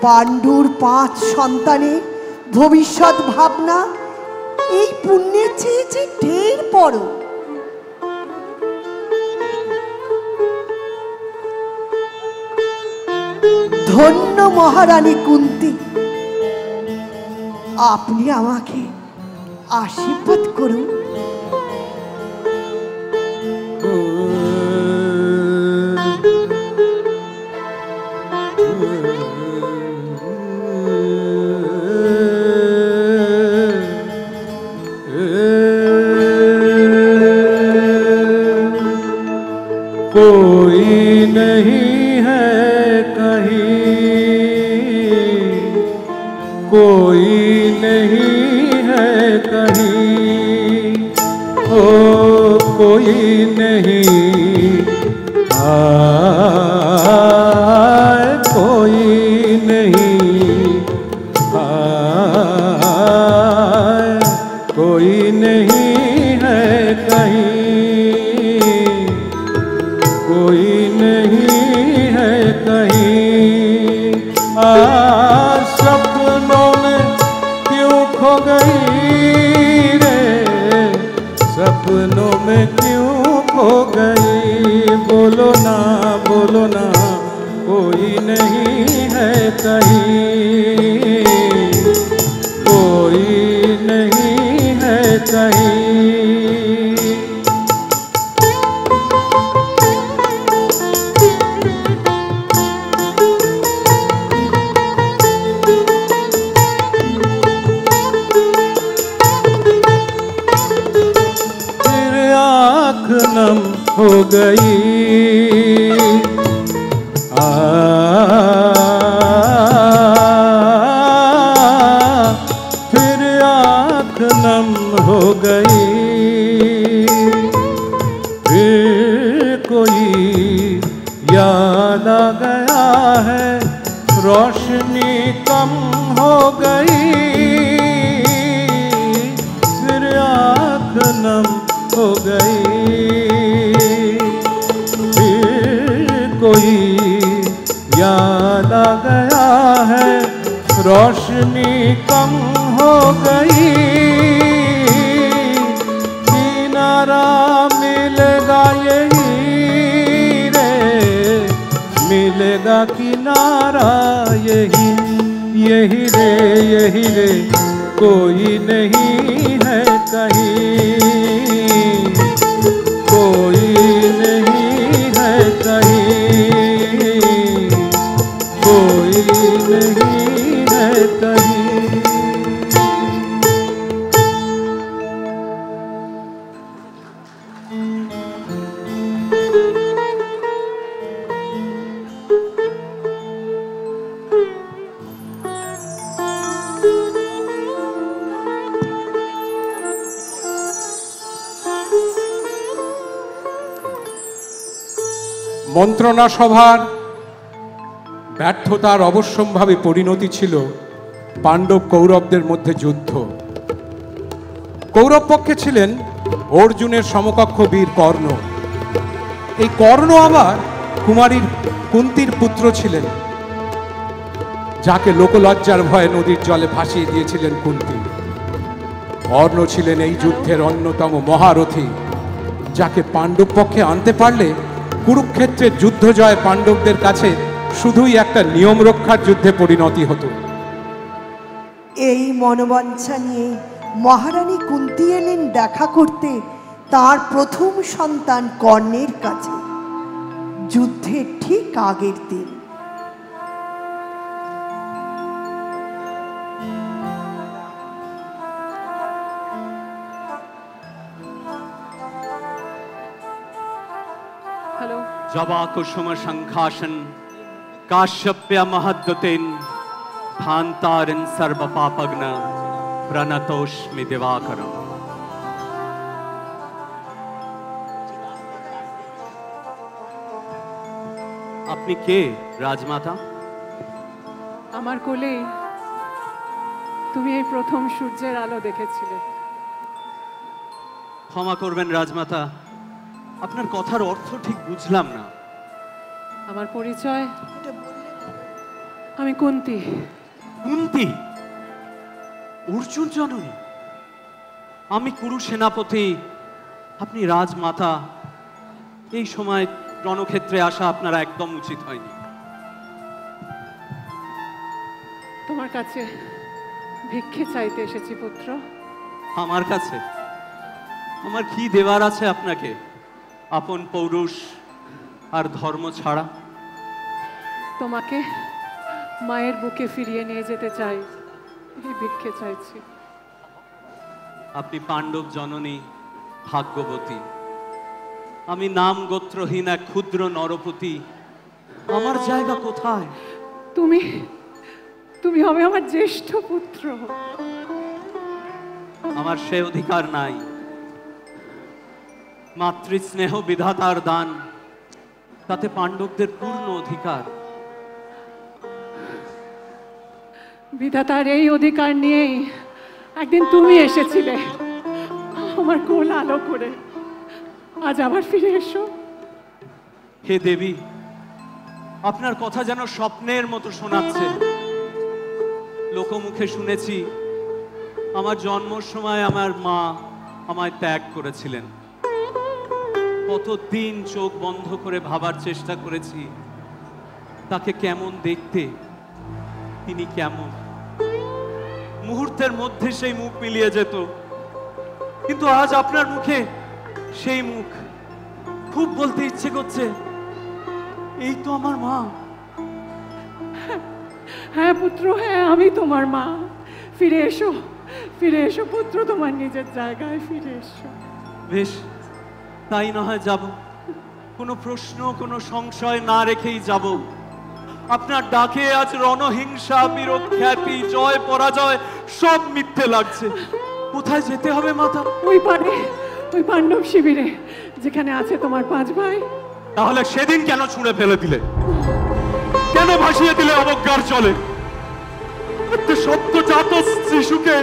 পাণ্ডুর 5 সন্তানের ভবিষ্যৎ ভাবনা এই পুণ্যের চেয়ে যে ঢের বড়। ধন্য মহারানী কুন্তী, আপনি আমাকে আশীর্বাদ করুন। कोई नहीं है कहीं, कोई नहीं है कहीं, ओ कोई नहीं आए, कोई नहीं आए, कोई नहीं है कहीं, कोई नहीं है कहीं। सपनों में क्यों खो गई रे, सपनों में क्यों खो गई, बोलो ना कोई नहीं है कहीं, कोई नहीं है कहीं। नम हो गई फिर आँख नम हो गई, फिर कोई याद आ गया है, रोशनी कम हो गई, फिर आँख नम हो गई, फिर कोई याद आ गया है, रोशनी कम हो गई, किनारा मिलेगा यही रे, मिलेगा किनारा यही, यही रे, कोई नहीं है कहीं, कोई नहीं है कहीं, कोई नहीं है कहीं। মন্ত্রণা সভার ব্যর্থতার অবশ্যম্ভাবী পরিণতি ছিল পাণ্ডব কৌরবদের মধ্যে যুদ্ধ। কৌরব পক্ষে ছিলেন অর্জুনের সমকক্ষ বীর কর্ণ, এই কর্ণ আবার কুমারীর কুন্তির পুত্র ছিলেন, যাকে লোকলজ্জার ভয়ে নদীর জলে ভাসিয়ে দিয়েছিলেন কুন্তি। কর্ণ ছিলেন এই যুদ্ধের অন্যতম মহারথী, যাকে পাণ্ডব পক্ষে আনতে পারলে কুরুক্ষেত্রের যুদ্ধ জয় পাণ্ডবদের কাছে শুধুই একটা নিয়ম রক্ষার যুদ্ধে পরিণতি হতো। এই মনোবাঞ্ছা নিয়ে মহারানী কুন্তী এলেন দেখা করতে তার প্রথম সন্তান কর্ণের কাছে যুদ্ধের ঠিক আগের দিন। जवा कुसुम शंखासन काश्यप्य महद्दतेन भांतारिन सर्व पापग्न प्रणतोष्मि दिवाकरम। আপনি কে রাজমাতা? আমার কোলে তুমি এই প্রথম সূর্যের আলো দেখেছিলে। ক্ষমা করবেন রাজমাতা, আপনার কথার অর্থ ঠিক বুঝলাম না। আমার পরিচয়, আমি কুন্তী। কুন্তী? অর্জুন জননী? আমি কুরু সেনাপতি, আপনি রাজমাতা। এই সময় রণক্ষেত্রে আসা আপনার একদম উচিত হয়নি। তোমার কাছে ভিক্ষে চাইতে এসেছি পুত্র। আমার কাছে? আমার কি দেওয়ার আছে আপনাকে আপন পৌরুষ আর ধর্ম ছাড়া? তোমাকে মায়ের বুকে ফিরিয়ে নিয়ে যেতে চাই, এই ভিক্ষে চাইছি। আপনি পাণ্ডব জননী, ভাগ্যবতী। আমি নাম গোত্রহীন এক ক্ষুদ্র নরপতি। আমার জায়গা কোথায়? তুমি তুমি হবে আমার জ্যেষ্ঠ পুত্র। আমার সে অধিকার নাই। মাতৃস্নেহ বিধাতার দান, তাতে পাণ্ডবদের পূর্ণ অধিকার। বিধাতার এই অধিকার নিয়েই একদিন তুমি এসেছিলে আমার কোল আলো করে। আজ আবার ফিরে এসো। হে দেবী, আপনার কথা যেন স্বপ্নের মতো শোনাচ্ছে। লোকমুখে শুনেছি আমার জন্মের সময় আমার মা আমায় ত্যাগ করেছিলেন। কতদিন চোখ বন্ধ করে ভাবার চেষ্টা করেছি তাকে কেমন দেখতে, তিনি কেমন। মুহূর্তের মধ্যে সেই মুখ মিলিয়ে যেত, কিন্তু আজ আপনার মুখে সেই মুখ। খুব বলতে ইচ্ছে করছে, এই তো আমার মা। হ্যাঁ পুত্র, হ্যাঁ আমি তোমার মা। ফিরে এসো, ফিরে এসো পুত্র, তোমার নিজের জায়গায় ফিরে এসো। বেশ, তাই না হয় যাব। কোনো প্রশ্ন, কোনো সংশয় না রেখেই যাব। আপনার ডাকে আজ রণহিংসা, বীরখ্যাতি, জয় পরাজয় সব মিথ্যে লাগছে। কোথায় যেতে হবে মাতা? ওই পারে, ওই পাণ্ডব শিবিরে, যেখানে আছে তোমার 5 ভাই। তাহলে সেদিন কেন ছুঁড়ে ফেলে দিলে? কেন ভাসিয়ে দিলে অবজ্ঞার চলে? সদ্যজাত শিশুকে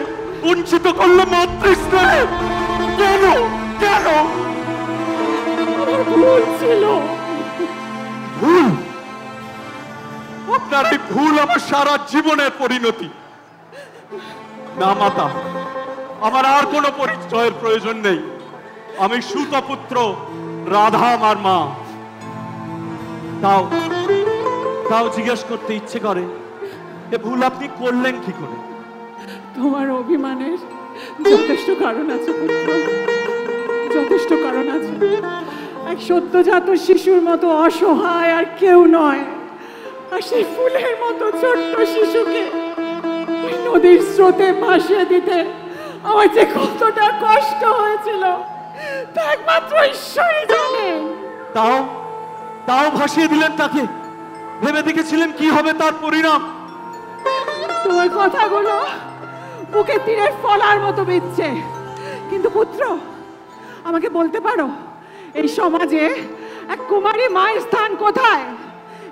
বঞ্চিত করলে মাতৃস্নেহে। কেন কেন? ভুল ছিল। ভুল? আপনার এই ভুল আমার সারা জীবনের পরিণতি। না মাতা, আমার আর কোনো পরিচয়ের প্রয়োজন নেই। আমি সুতপুত্র, রাধা আমার মা। তাও তাও জিজ্ঞেস করতে ইচ্ছে করে, এ ভুল আপনি করলেন কি করে? তোমার অভিমানের যথেষ্ট কারণ আছে পুত্র, যথেষ্ট কারণ আছে। এক সদ্যজাত শিশুর মতো অসহায় আর কেউ নয়। আর সেই ফুলের মতো ছোট্ট শিশুকে ওই নদীর স্রোতে ভাসিয়ে দিতে আমার যে কতটা কষ্ট হয়েছিল তা একমাত্র ঈশ্বরই জানে। তাও তাও ভাসিয়ে দিলেন তাকে। ভেবে দেখেছিলেন কি হবে তার পরিণাম? তোমার কথাগুলো বুকে তীরের ফলার মতো বিচ্ছে। কিন্তু পুত্র, আমাকে বলতে পারো এই সমাজে এক কুমারী মায়ের স্থান কোথায়?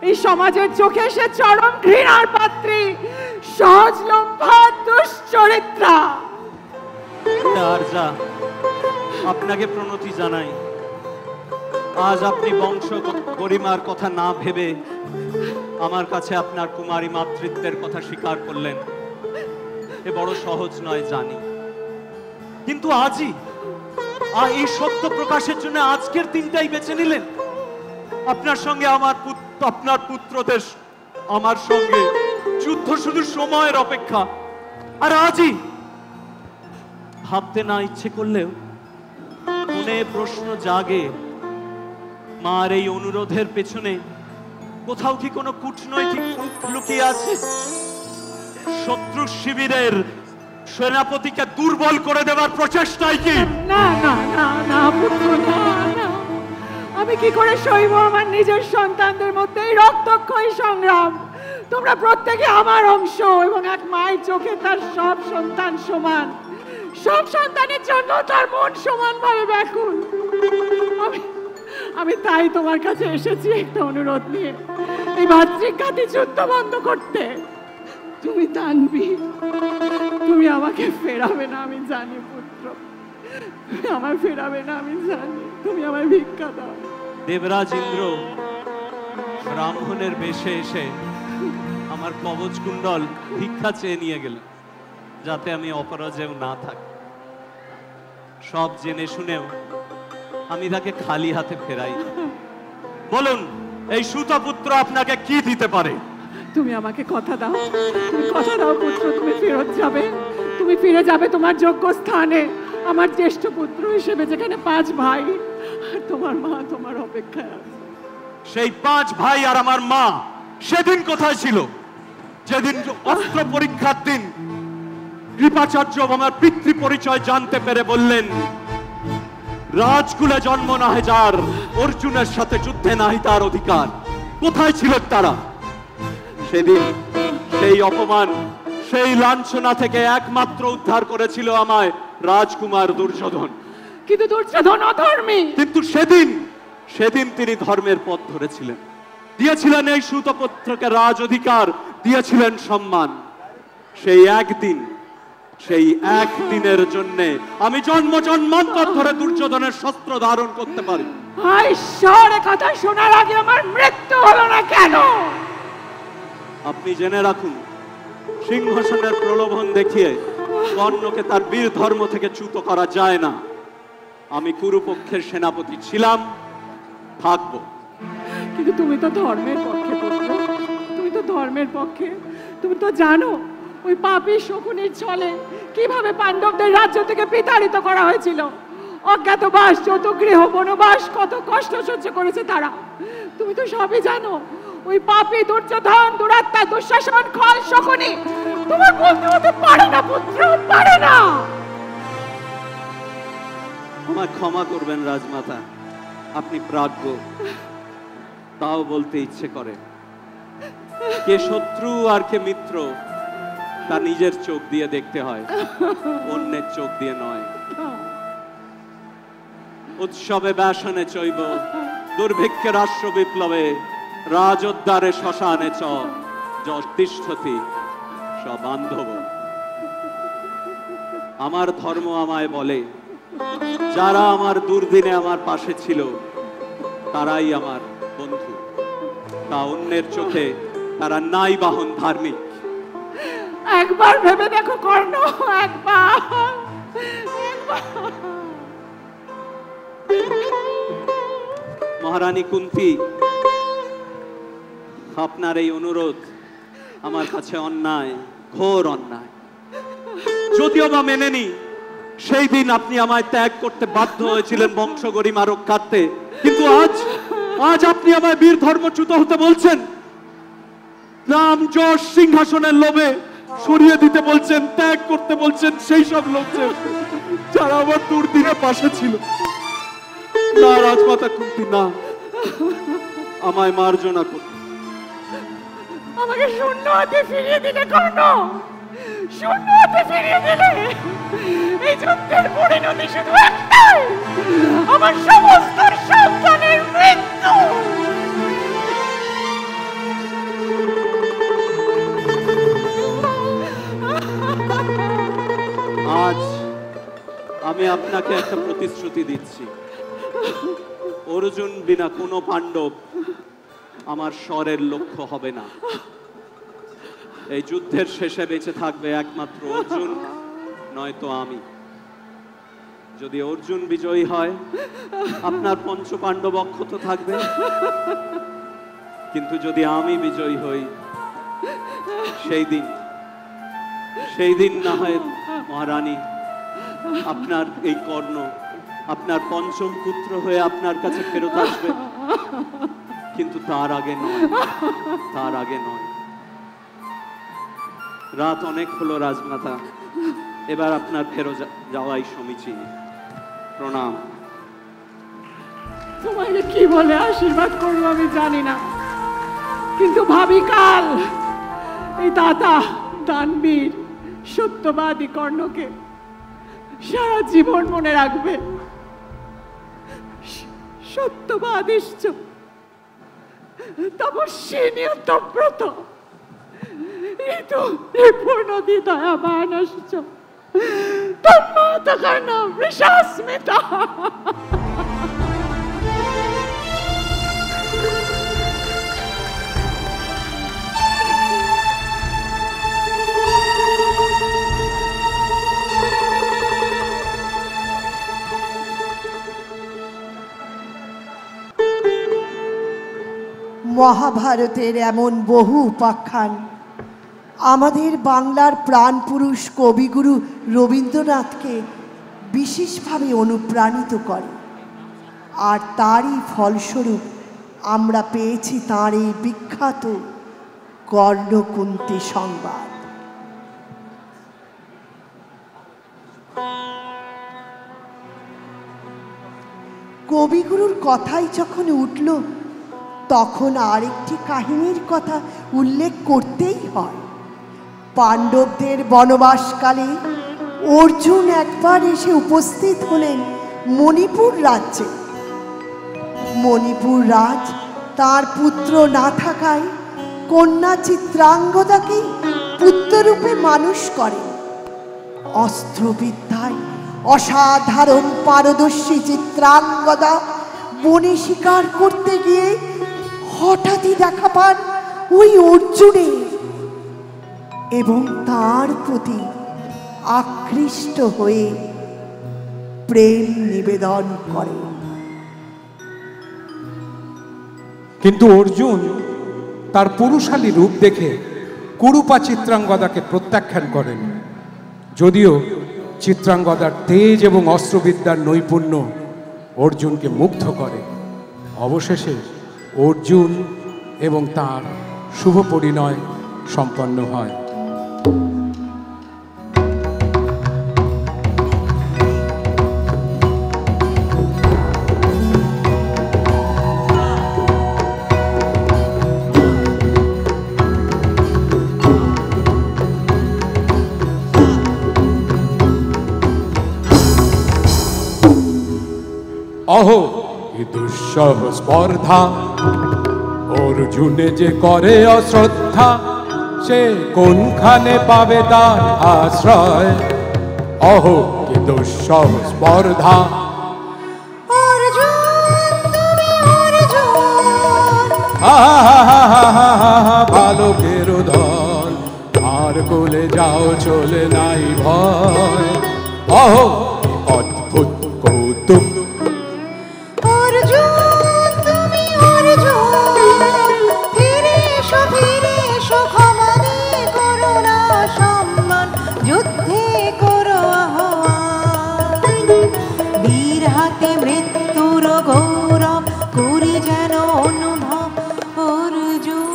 এই সমাজের চোখে সে চরম ঘৃণার পাত্রী, সহজলম্বা, দুশ্চরিত্রা। আর যা, আপনাকে প্রণতি জানাই। আজ আপনি বংশ গরিমার কথা না ভেবে আমার কাছে আপনার কুমারী মাতৃত্বের কথা স্বীকার করলেন, এ বড় সহজ নয় জানি, কিন্তু আজই এই সত্য প্রকাশের জন্য আজকের দিনটাই বেছে নিলেন। আপনার সঙ্গে আপনার পুত্রদের আমার সঙ্গে যুদ্ধ শুধু সময়ের অপেক্ষা। আর আজই ভাবতে না ইচ্ছে করলেও মনে প্রশ্ন জাগে, মার এই অনুরোধের পেছনে কোথাও কি কোনো কূটনৈতিক লুকিয়ে আছে? শত্রু শিবিরের সেনাপতিকে দুর্বল করে দেওয়ার প্রচেষ্টাই কি? না না না না পুত্র, না না, আমি কি করে সইব আমার নিজের সন্তানদের মধ্যে এই রক্তক্ষয়ী সংগ্রাম? তোমরা প্রত্যেকে আমার অংশ এবং এক মায়ের চোখে তার সব সন্তান সমান, সব সন্তানের জন্য তার মন সমানভাবে ব্যাকুল। আমি তাই তোমার কাছে এসেছি একটা অনুরোধ নিয়ে, এই ভাতৃঘাতী যুদ্ধ বন্ধ করতে। তুমি তানবি, তুমি আমাকে ফেরাবে না আমি জানি পুত্র, তুমি আমায় ফেরাবে না আমি জানি, তুমি আমায় ভিক্ষা দাও। দেবরাজ ইন্দ্র ব্রাহ্মণের বেশে এসে আমার কবচ কুণ্ডল ভিক্ষা চেয়ে নিয়ে গেল, যাতে আমি অপরাজেয় না থাকি। সব জেনে শুনেও আমি তাকে খালি হাতে ফেরাই। বলুন, এই সুতপুত্র আপনাকে কি দিতে পারে? তুমি আমাকে কথা দাও, তুমি কথা দাও পুত্র, তুমি ফেরত যাবে, তুমি ফিরে যাবে তোমার যোগ্য স্থানে, আমার জ্যেষ্ঠ পুত্র হিসেবে, যেখানে 5 ভাই আর তোমার মা তোমার অপেক্ষায় আছে। সেই 5 ভাই আর আমার মা সেদিন কোথায় ছিল? যেদিন অস্ত্র পরীক্ষার দিন কৃপাচার্য আমার পিতৃ পরিচয় জানতে পেরে বললেন, রাজকুলে জন্ম নাহে যার, অর্জুনের সাথে যুদ্ধে নাহি তার অধিকার। কোথায় ছিল তারা? সেদিন সেই অপমান, সেই লাঞ্ছনা থেকে একমাত্র উদ্ধার করেছিল আমায় রাজকুমার দুর্যোধন। কিন্তু দুর্যোধন অধর্মী। কিন্তু সেদিন তিনি ধর্মের পথ ধরেছিলেন, দিয়েছিলেন এই সুতপুত্রকে রাজ অধিকার, দিয়েছিলেন সম্মান। সেই একদিনের জন্য আমি জন্ম জন্মান্তর ধরে দুর্যোধনের শস্ত্র ধারণ করতে পারি। ঈশ্বর, কথা শোনার আগে আমার মৃত্যু হলো না কেন? আপনি জেনে রাখুন, সিংহাসনের প্রলোভন দেখিয়ে কর্ণকে তার বীর ধর্ম থেকে চ্যুত করা যায় না। আমি কুরুপক্ষের সেনাপতি ছিলাম, থাকবো। কিন্তু তুমি তো ধর্মের পক্ষে পুত্র, তুমি তো ধর্মের পক্ষে। তুমি তো জানো ওই পাপী শকুনির ছলে কিভাবে পাণ্ডবদের রাজ্য থেকে বিতাড়িত করা হয়েছিল। অজ্ঞাতবাস, চতুর্গৃহ বনবাস, কত কষ্ট সহ্য করেছে তারা। তুমি তো সবই জানো। ওই পাপী দুর্যোধন, দুরাত্মা, দুঃশাসন, খল, শকুনি তোমার বন্ধু হতে পারে না পুত্র, পারে না। আমায় ক্ষমা করবেন রাজমাতা, আপনি প্রাজ্ঞ, তাও বলতে ইচ্ছে করে। কে শত্রু আর কে মিত্র তা নিজের চোখ দিয়ে দেখতে হয়, অন্যের চোখ দিয়ে নয়। উৎসবে ব্যাসনে চৈব, দুর্ভিক্ষে রাষ্ট্র বিপ্লবে, রাজোদ্ধারে শ্মশানে চ তিষ্ঠতি সবান্ধব। আমার ধর্ম আমায় বলে, যারা আমার দুর্দিনে আমার পাশে ছিল তারাই আমার বন্ধু, তা অন্যের চোখে তারা নাই বাহন ধার্মিক। একবার ভেবে দেখো কর্ণ, একবার। মহারানী কুন্তি, আপনার এই অনুরোধ আমার কাছে অন্যায়, ঘোর অন্যায়। যদিও বা মেনে নি, সেই দিন আপনি আমায় ত্যাগ করতে বাধ্য হয়েছিলেন বংশ গরিমা রক্ষার্থে, কিন্তু আজ আপনি আমায় বীর ধর্মচ্যুত হতে বলছেন, নাম যশ সিংহাসনের লোভে সরিয়ে দিতে বলছেন, ত্যাগ করতে বলছেন সেই সব লোকদের যারা আমার দুর্দিনে পাশে ছিল। না রাজমাতা কুন্তি, না, আমায় মার্জনা করুন। আমাকে শূন্য হাতে ফিরিয়ে দিলে কর্ণ, শূন্য হাতে ফিরিয়ে দিলে। এই যুদ্ধের পরিণতি শুধু একটাই, আমার সমস্ত সন্তানের মৃত্যু। আজ আমি আপনাকে একটা প্রতিশ্রুতি দিচ্ছি, অর্জুন বিনা কোনো পাণ্ডব আমার স্বরের লক্ষ্য হবে না। এই যুদ্ধের শেষে বেঁচে থাকবে একমাত্র অর্জুন, নয়তো আমি। যদি অর্জুন বিজয়ী হয় আপনার পঞ্চ পাণ্ডব অক্ষত থাকবে, কিন্তু যদি আমি বিজয়ী হই সেই দিন না হয় মহারানী আপনার এই কর্ণ আপনার পঞ্চম পুত্র হয়ে আপনার কাছে ফেরত আসবে, কিন্তু তার আগে নয়। রাত অনেক হলো রাজমাতা, এবার আপনার ফেরত যাওয়াই সমীচীন। প্রণাম। তোমাকে কি বলে আশীর্বাদ করবো আমি জানি না, কিন্তু ভাবি কাল এই দাতা দানবীর সত্যবাদী কর্ণকে সারা জীবন মনে রাখবে। সত্যবাদিশ্চ তপস্বী নিয়তব্রত ঋতু পূর্ণদি দয়াবানশ্চ তন্মাত কর্ণ বৃষাস্মিতা। মহাভারতের এমন বহু উপাখ্যান আমাদের বাংলার প্রাণপুরুষ কবিগুরু রবীন্দ্রনাথকে বিশেষভাবে অনুপ্রাণিত করে, আর তারই ফলস্বরূপ আমরা পেয়েছি তাঁর এই বিখ্যাত কর্ণকুন্তী সংবাদ। কবিগুরুর কথাই যখন উঠল তখন আরেকটি কাহিনীর কথা উল্লেখ করতেই হয়। পাণ্ডবদের বনবাসকালে অর্জুন একবার এসে উপস্থিত হলেন মণিপুর রাজ্যে। মণিপুর রাজ তার পুত্র না থাকায় কন্যা চিত্রাঙ্গদাকেই পুত্ররূপে মানুষ করেন। অস্ত্রবিদ্যায় অসাধারণ পারদর্শী চিত্রাঙ্গদা বনে শিকার করতে গিয়ে হঠাৎই দেখা পান ওই অর্জুনের এবং তার প্রতি আকৃষ্ট হয়ে প্রেম নিবেদন করেন। কিন্তু অর্জুন তার পুরুষালী রূপ দেখে কুরুপা চিত্রাঙ্গদাকে প্রত্যাখ্যান করেন। যদিও চিত্রাঙ্গদার তেজ এবং অস্ত্রবিদ্যার নৈপুণ্য অর্জুনকে মুগ্ধ করে। অবশেষে অর্জুন এবং তার শুভ পরিণয় সম্পন্ন হয়। অহো কি দুঃসহ স্পর্ধা, অর্জুনে যে করে অশ্রদ্ধা, সে কোনখানে পাবে তার আশ্রয়। অহো কি দুঃসহ স্পর্ধা, বালকের ধন আর কোলে যাও চলে নাই ভয়। অহো অদ্ভুত কৌতুক, যুদ্ধে করো আহ্বান, বীর হাতে মৃত্যুর গৌরব করি যেন অনুভব। অর্জুন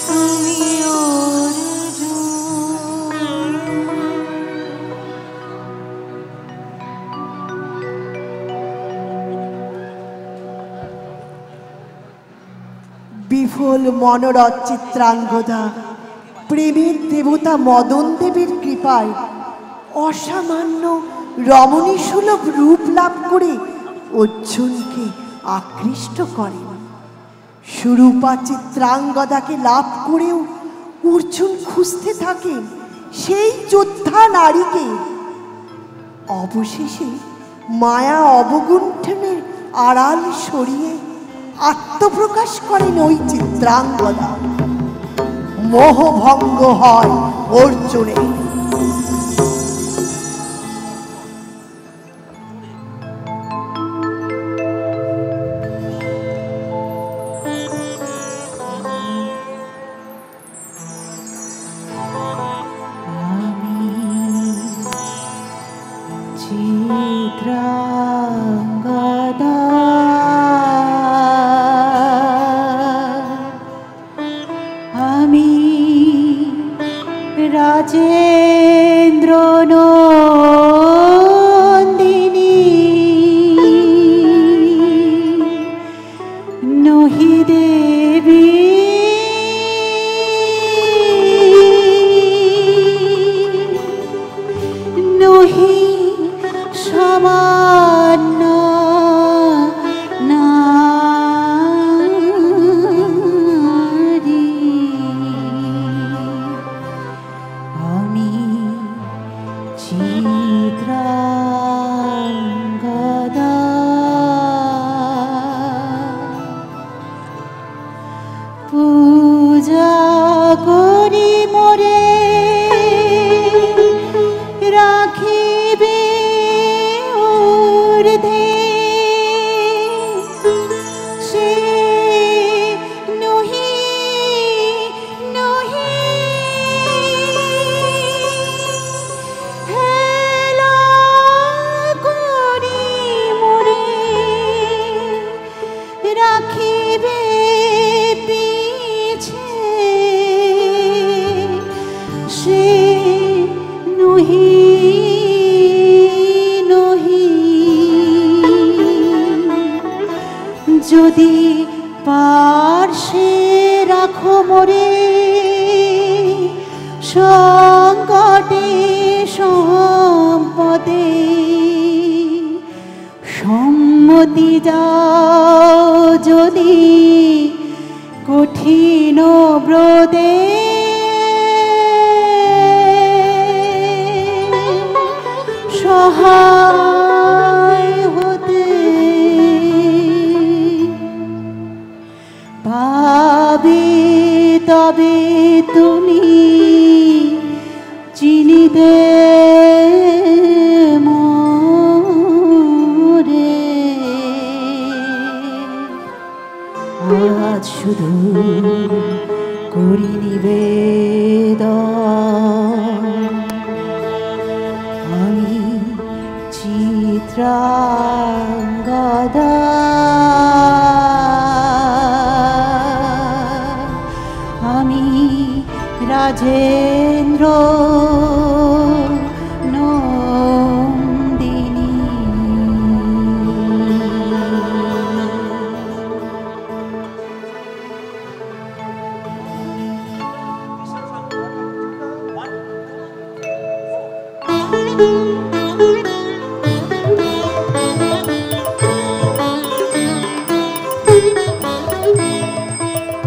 তুমি বিফল মনোরথ চিত্রাঙ্গদা প্রেমের দেবতা মদন দেবের কৃপায় অসামান্য রমণী সুলভ রূপ লাভ করে অর্জুনকে আকৃষ্ট করেন। সুরূপা চিত্রাঙ্গদাকে লাভ করেও অর্জুন খুঁজতে থাকেন সেই যোদ্ধা নারীকে। অবশেষে মায়া অবগুণ্ঠনের আড়াল সরিয়ে আত্মপ্রকাশ করেন ওই চিত্রাঙ্গদা। মোহভঙ্গ হয় অর্জুনে। চিত্রাঙ্গদা আমি রাজেন্দ্র নন্দিনী নহি দেবী নহি সামান্য নারী আমি চিত্রাঙ্গদা পূজা করি মোরে রাখিবে ঊর্ধ্বে সে নহি নহি হেলা করি মোরে রাখিবে পিছে সে নহি নহি যদি পার্শ্বে রাখো মোরে সংকটে সম্পদে সম্মতি যাও যদি কঠিন ব্রতে সহায় হতে পাবে তবে তুমি চিনিতে মোরে আজ শুধু করি নিবেদন আমি চিত্রাঙ্গদা আমি রাজেন্দ্র নন্দিনী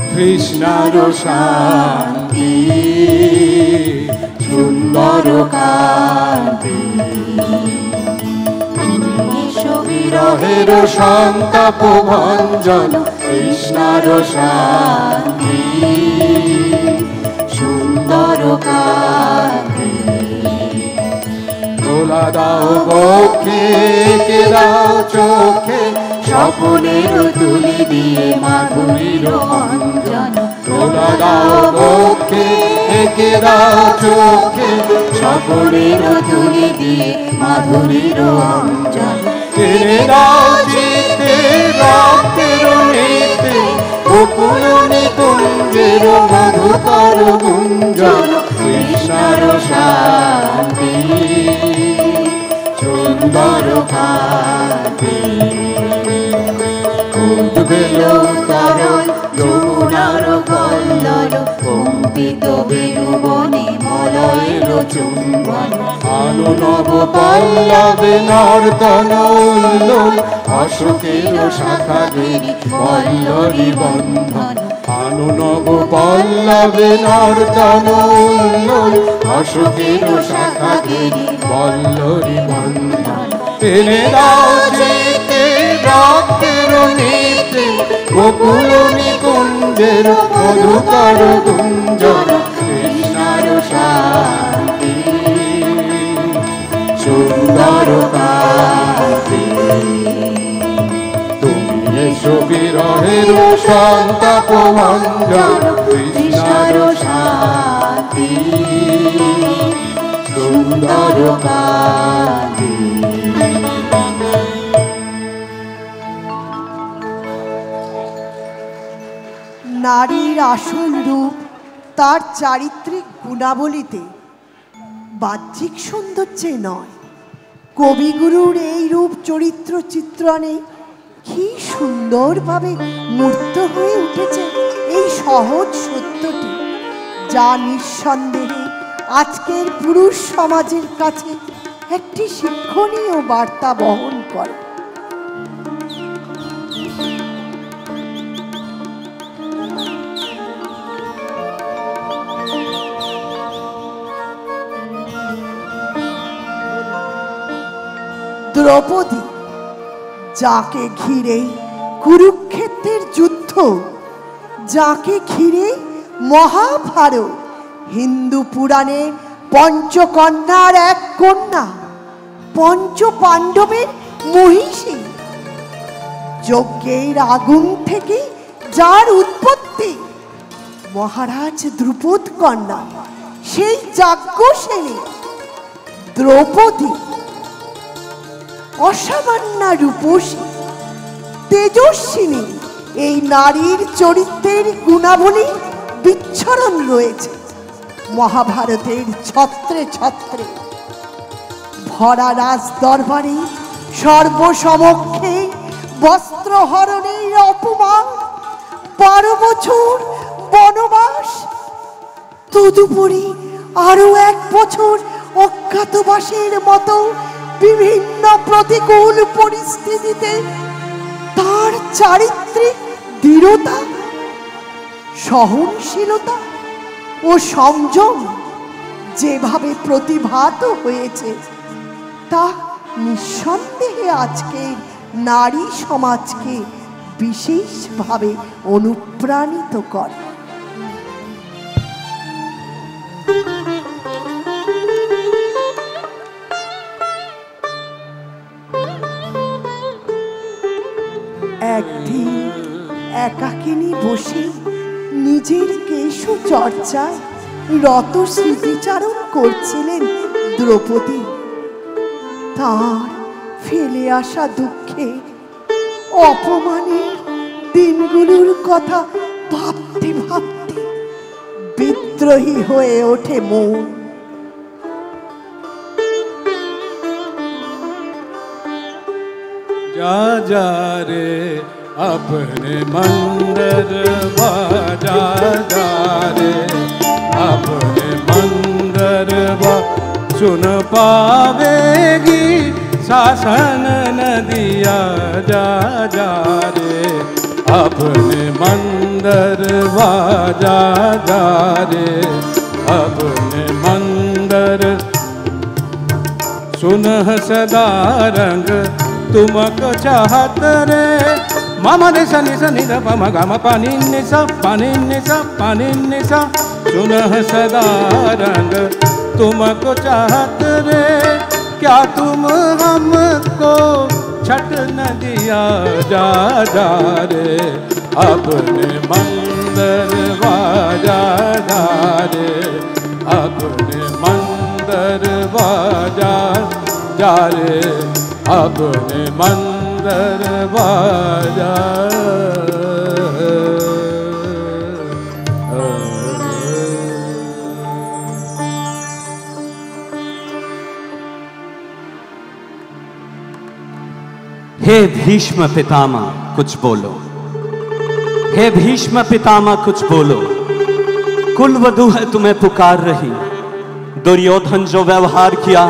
কৃষ্ণার শান্তি সুন্দর কান্তি বিরহের সন্তাপ ভঞ্জন কৃষ্ণার শান্তি সুন্দর কান্তি তোলা দাও বক্ষে কে দাও চোখে স্বপনের তুলি দিয়ে মাধুরীর অঞ্জন তোলা দাও বক্ষে কে দাও চোখে স্বপনের তুলি দিয়ে মাধুরীর অঞ্জন তেরে দাও চিতে রক্তের নেতে গোকুল নিকুঞ্জের মধুকর গুঞ্জন কৃষ্ণার শান্তি সুন্দর কান্তি তরল যমুনার কল্লর কম্পিত বেণুবনে মলয়ের চুম্বন আলো নব পল্লবে নর্তন উল্লোল অশোকের শাখা গিরি পল্লরী বন্ধন আলো নব পল্লবে নর্তন উল্লোল অশোকের শাখা গিরি পল্লরী বন্ধন এনে দাও যেতে রক্তের নিতে গোকুল নিকুঞ্জের মধুকর গুঞ্জন কৃষ্ণার শান্তি সুন্দর কান্তি তুমি এসো বিরহের সন্তাপ ভঞ্জন কৃষ্ণার শান্তি সুন্দর কান্তি। নারীর আসল রূপ তার চারিত্রিক গুণাবলীতে, বাহ্যিক সৌন্দর্যে নয়। কবিগুরুর এই রূপ চরিত্র চিত্রণে কি সুন্দরভাবে মূর্ত হয়ে উঠেছে এই সহজ সত্যটি, যা নিঃসন্দেহে আজকের পুরুষ সমাজের কাছে একটি শিক্ষণীয় বার্তা বহন করে। দ্রৌপদী, যাকে ঘিরে কুরুক্ষেত্রের যুদ্ধ, যাকে ঘিরে মহাভারত, হিন্দু পুরাণে পঞ্চকন্যার এক কন্যা, পঞ্চ পাণ্ডবের মহিষী, যজ্ঞের আগুন থেকে যার উৎপত্তি, মহারাজ দ্রুপদ কন্যা, সেই যাজ্ঞসেনী দ্রৌপদী অসামান্য রূপসী, তেজস্বিনী। এই নারীর চরিত্রের গুণাবলী বিচ্ছরণ রয়েছে মহাভারতের ছত্রে ছত্রে। ভরা রাজ দরবারে সর্বসমক্ষে বস্ত্রহরণের অপমান, 12 বছর বনবাস, তদুপরি আরো 1 বছর অজ্ঞাতবাসের মতো বিভিন্ন প্রতিকূল পরিস্থিতিতে তার চারিত্রিক দৃঢ়তা, সহনশীলতা ও সংযম যেভাবে প্রতিভাত হয়েছে, তা নিঃসন্দেহে আজকের নারী সমাজকে বিশেষভাবে অনুপ্রাণিত করে। একদিন একাকিনী বসে নিজের কেশ চর্চায় রত স্মৃতিচারণ করছিলেন দ্রৌপদী। তার ফেলে আসা দুঃখে, অপমানের দিনগুলোর কথা ভাবতে ভাবতে বিদ্রোহী হয়ে ওঠে মন। जा जा रे अपने मंदिर बाजा जा रे अपने मंदिर बा सुन पावेगी शासन नदिया जा जा रे अपने मंदिर बाजा जा रे अपने मंदिर सुनह सदा रंग तुमको चाहत रे मामा रे सा नि ध प म ग म प नि नि सा प नि नि सा प नि नि सा सुनह सदा रंग तुमको चाहत रे क्या तुम हमको छट न दिया जा जा रे अपने मंदिर बाजा जा रे अपने मंदिर बाजा जा रे अपने मंदिर बाजा। हे भीष्म पितामह कुछ बोलो, हे भीष्म पितामह कुछ बोलो, कुलवधू है तुम्हें पुकार रही। दुर्योधन जो व्यवहार किया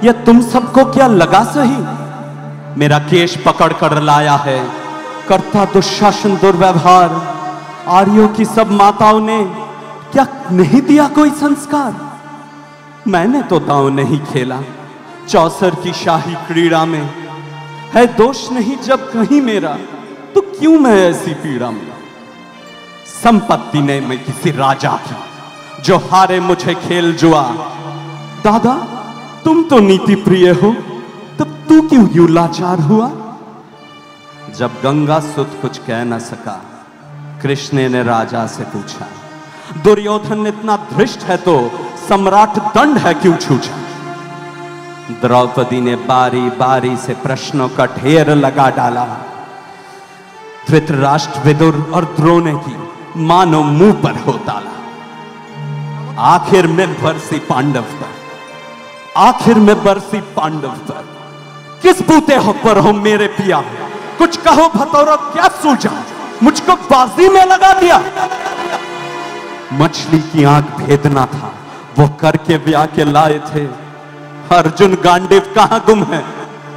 यह तुम सबको क्या लगा सही? मेरा केश पकड़ कर लाया है करता दुशासन दुर्व्यवहार। आर्यों की सब माताओं ने क्या नहीं दिया कोई संस्कार? मैंने तो दांव नहीं खेला, चौसर की शाही क्रीड़ा में है दोष नहीं जब कहीं मेरा, तो क्यों मैं ऐसी पीड़ा में? संपत्ति ने मैं किसी राजा की, जो हारे मुझे खेल जुआ। दादा तुम तो नीति प्रिय हो, तब तू क्यों यूं लाचार हुआ? जब गंगा सुत कुछ कह न सका, कृष्ण ने राजा से पूछा, दुर्योधन इतना धृष्ट है तो सम्राट दंड है क्यों छूछा? द्रौपदी ने बारी बारी से प्रश्नों का ढेर लगा डाला। धृतराष्ट्र, विदुर और द्रोण की मानो मुंह पर हो डाला। आखिर में बरसी पांडव पर, आखिर में बरसी पांडव पर। किस बूते हो पर हो मेरे पिया, कुछ कहो भतौरो क्या सूझा, मुझको बाजी में लगा दिया। मछली की आंख भेदना था, वो करके ब्याह के लाए थे। अर्जुन गांडीव कहां गुम है,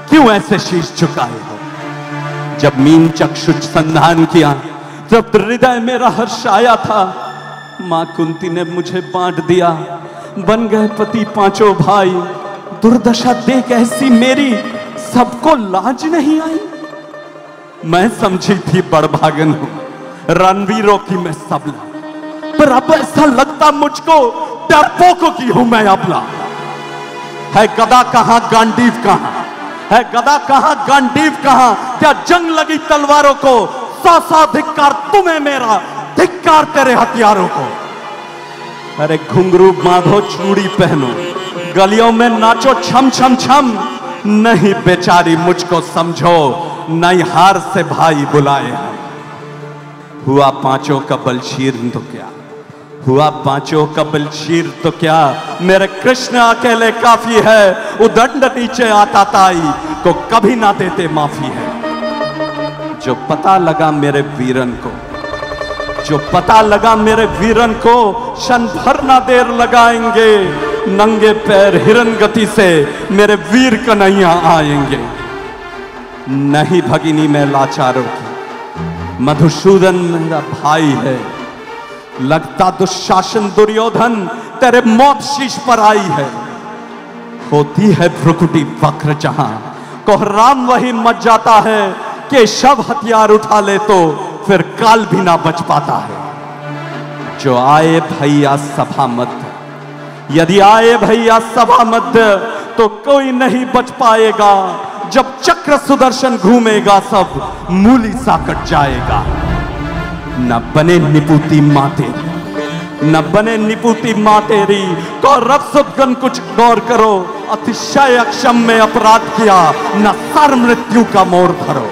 क्यों ऐसे शीश झुकाए हो? जब मीन चक्षुष संधान किया, जब हृदय मेरा हर्ष आया था, मां कुंती ने मुझे बांट दिया। बन गए पति पांचों भाई, दुर्दशा देख ऐसी मेरी, सबको लाज नहीं आई। मैं समझी थी बड़भागन हूं, रणवीरों की मैं सबला, पर अब ऐसा लगता मुझको डरपोकों की हूं मैं अबला। है गदा कहां गांडीव कहां, है गदा कहां गांडीव कहां? क्या जंग लगी तलवारों को? 100 धिक्कार तुम्हें मेरा, धिक्कार तेरे हथियारों को। अरे घुंघरू बांधो, चूड़ी पहनो, गलियों में नाचो छम छम छम। नहीं बेचारी मुझको समझो, नहीं हार से भाई बुलाए हैं। हुआ पांचों का बलशीर तो क्या, हुआ पांचों का बलशीर तो क्या, मेरे कृष्ण अकेले काफी है। उदंड नीचे आता ताई को कभी ना देते माफी है। जो पता लगा मेरे वीरन को, जो पता लगा मेरे वीरन को, क्षण भर ना देर लगाएंगे। नंगे पैर हिरन गति से मेरे वीर कन्हैया आएंगे। नहीं भगिनी में लाचारों की, मधुसूदन मेरा भाई है। लगता दुशासन दुर्योधन तेरे मौत शीश पर आई है। होती है भ्रुकुटी वक्र जहां, कोहराम वही मच जाता है। कि शव हथियार उठा ले तो फिर काल भी ना बच पाता है। जो आए भैया सभा मध्य, यदि आए भैया सभा मध्य, तो कोई नहीं बच पाएगा। जब चक्र सुदर्शन घूमेगा सब मूली सा कट जाएगा। न बने निपुति माँ तेरी, न बने निपुति माँ तेरी, कौरव सुदगन कुछ गौर करो। अतिशय अक्षम में अपराध किया, न सर मृत्यु का मोर धरो।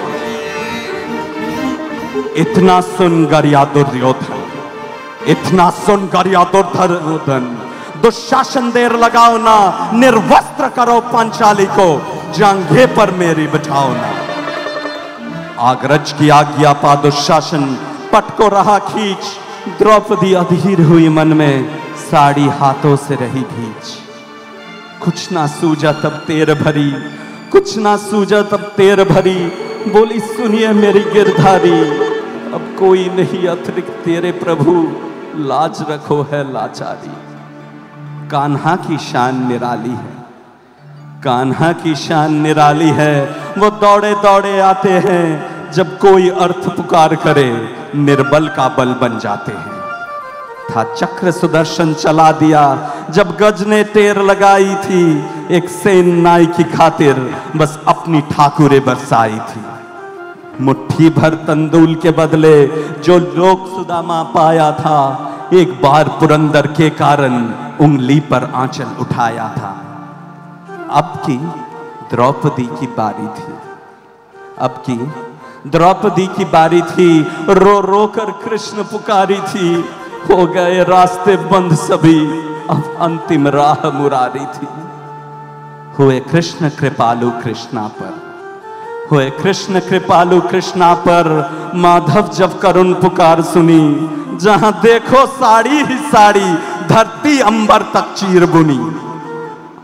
इतना सुन गरिया दुर्योधन, इतना सुन गरिया दुर्योधन। दुशासन देर लगाओ ना, निर्वस्त्र करो पांचाली को, जांघे पर मेरी बिठाओ ना। आग्रज की आज्ञा पा दुशासन, पट को रहा खींच। द्रौपदी अधीर हुई मन में, साड़ी हाथों से रही भींच। कुछ ना सूझा तब तेर भरी, कुछ ना सूझा तब तेर भरी। बोली सुनिए मेरी गिरधारी, अब कोई नहीं अतिरिक्त तेरे प्रभु, लाज रखो है लाचारी। कान्हा की शान निराली है, कान्हा की शान निराली है। वो दौड़े दौड़े आते हैं, जब कोई अर्थ पुकार करे, निर्बल का बल बन जाते हैं। था चक्र सुदर्शन चला दिया, जब गज ने टेर लगाई थी। एक सेन नाई की खातिर बस अपनी ठाकुरे बरसाई थी। मुट्ठी भर तंदूल के बदले जो लोक सुदामा पाया था, एक बार पुरंदर के कारण उंगली पर आंचल उठाया था। अब की द्रौपदी की बारी थी, अब की द्रौपदी की बारी थी। रो रो कर कृष्ण पुकारी थी। हो गए रास्ते बंद सभी, अब अंतिम राह मुरारी थी। हुए कृष्ण कृपालु कृष्णा पर, हुए कृष्ण कृपालु कृष्णा पर। माधव जब करुण पुकार सुनी, जहां देखो साड़ी ही साड़ी, धरती अंबर तक चीर बुनी।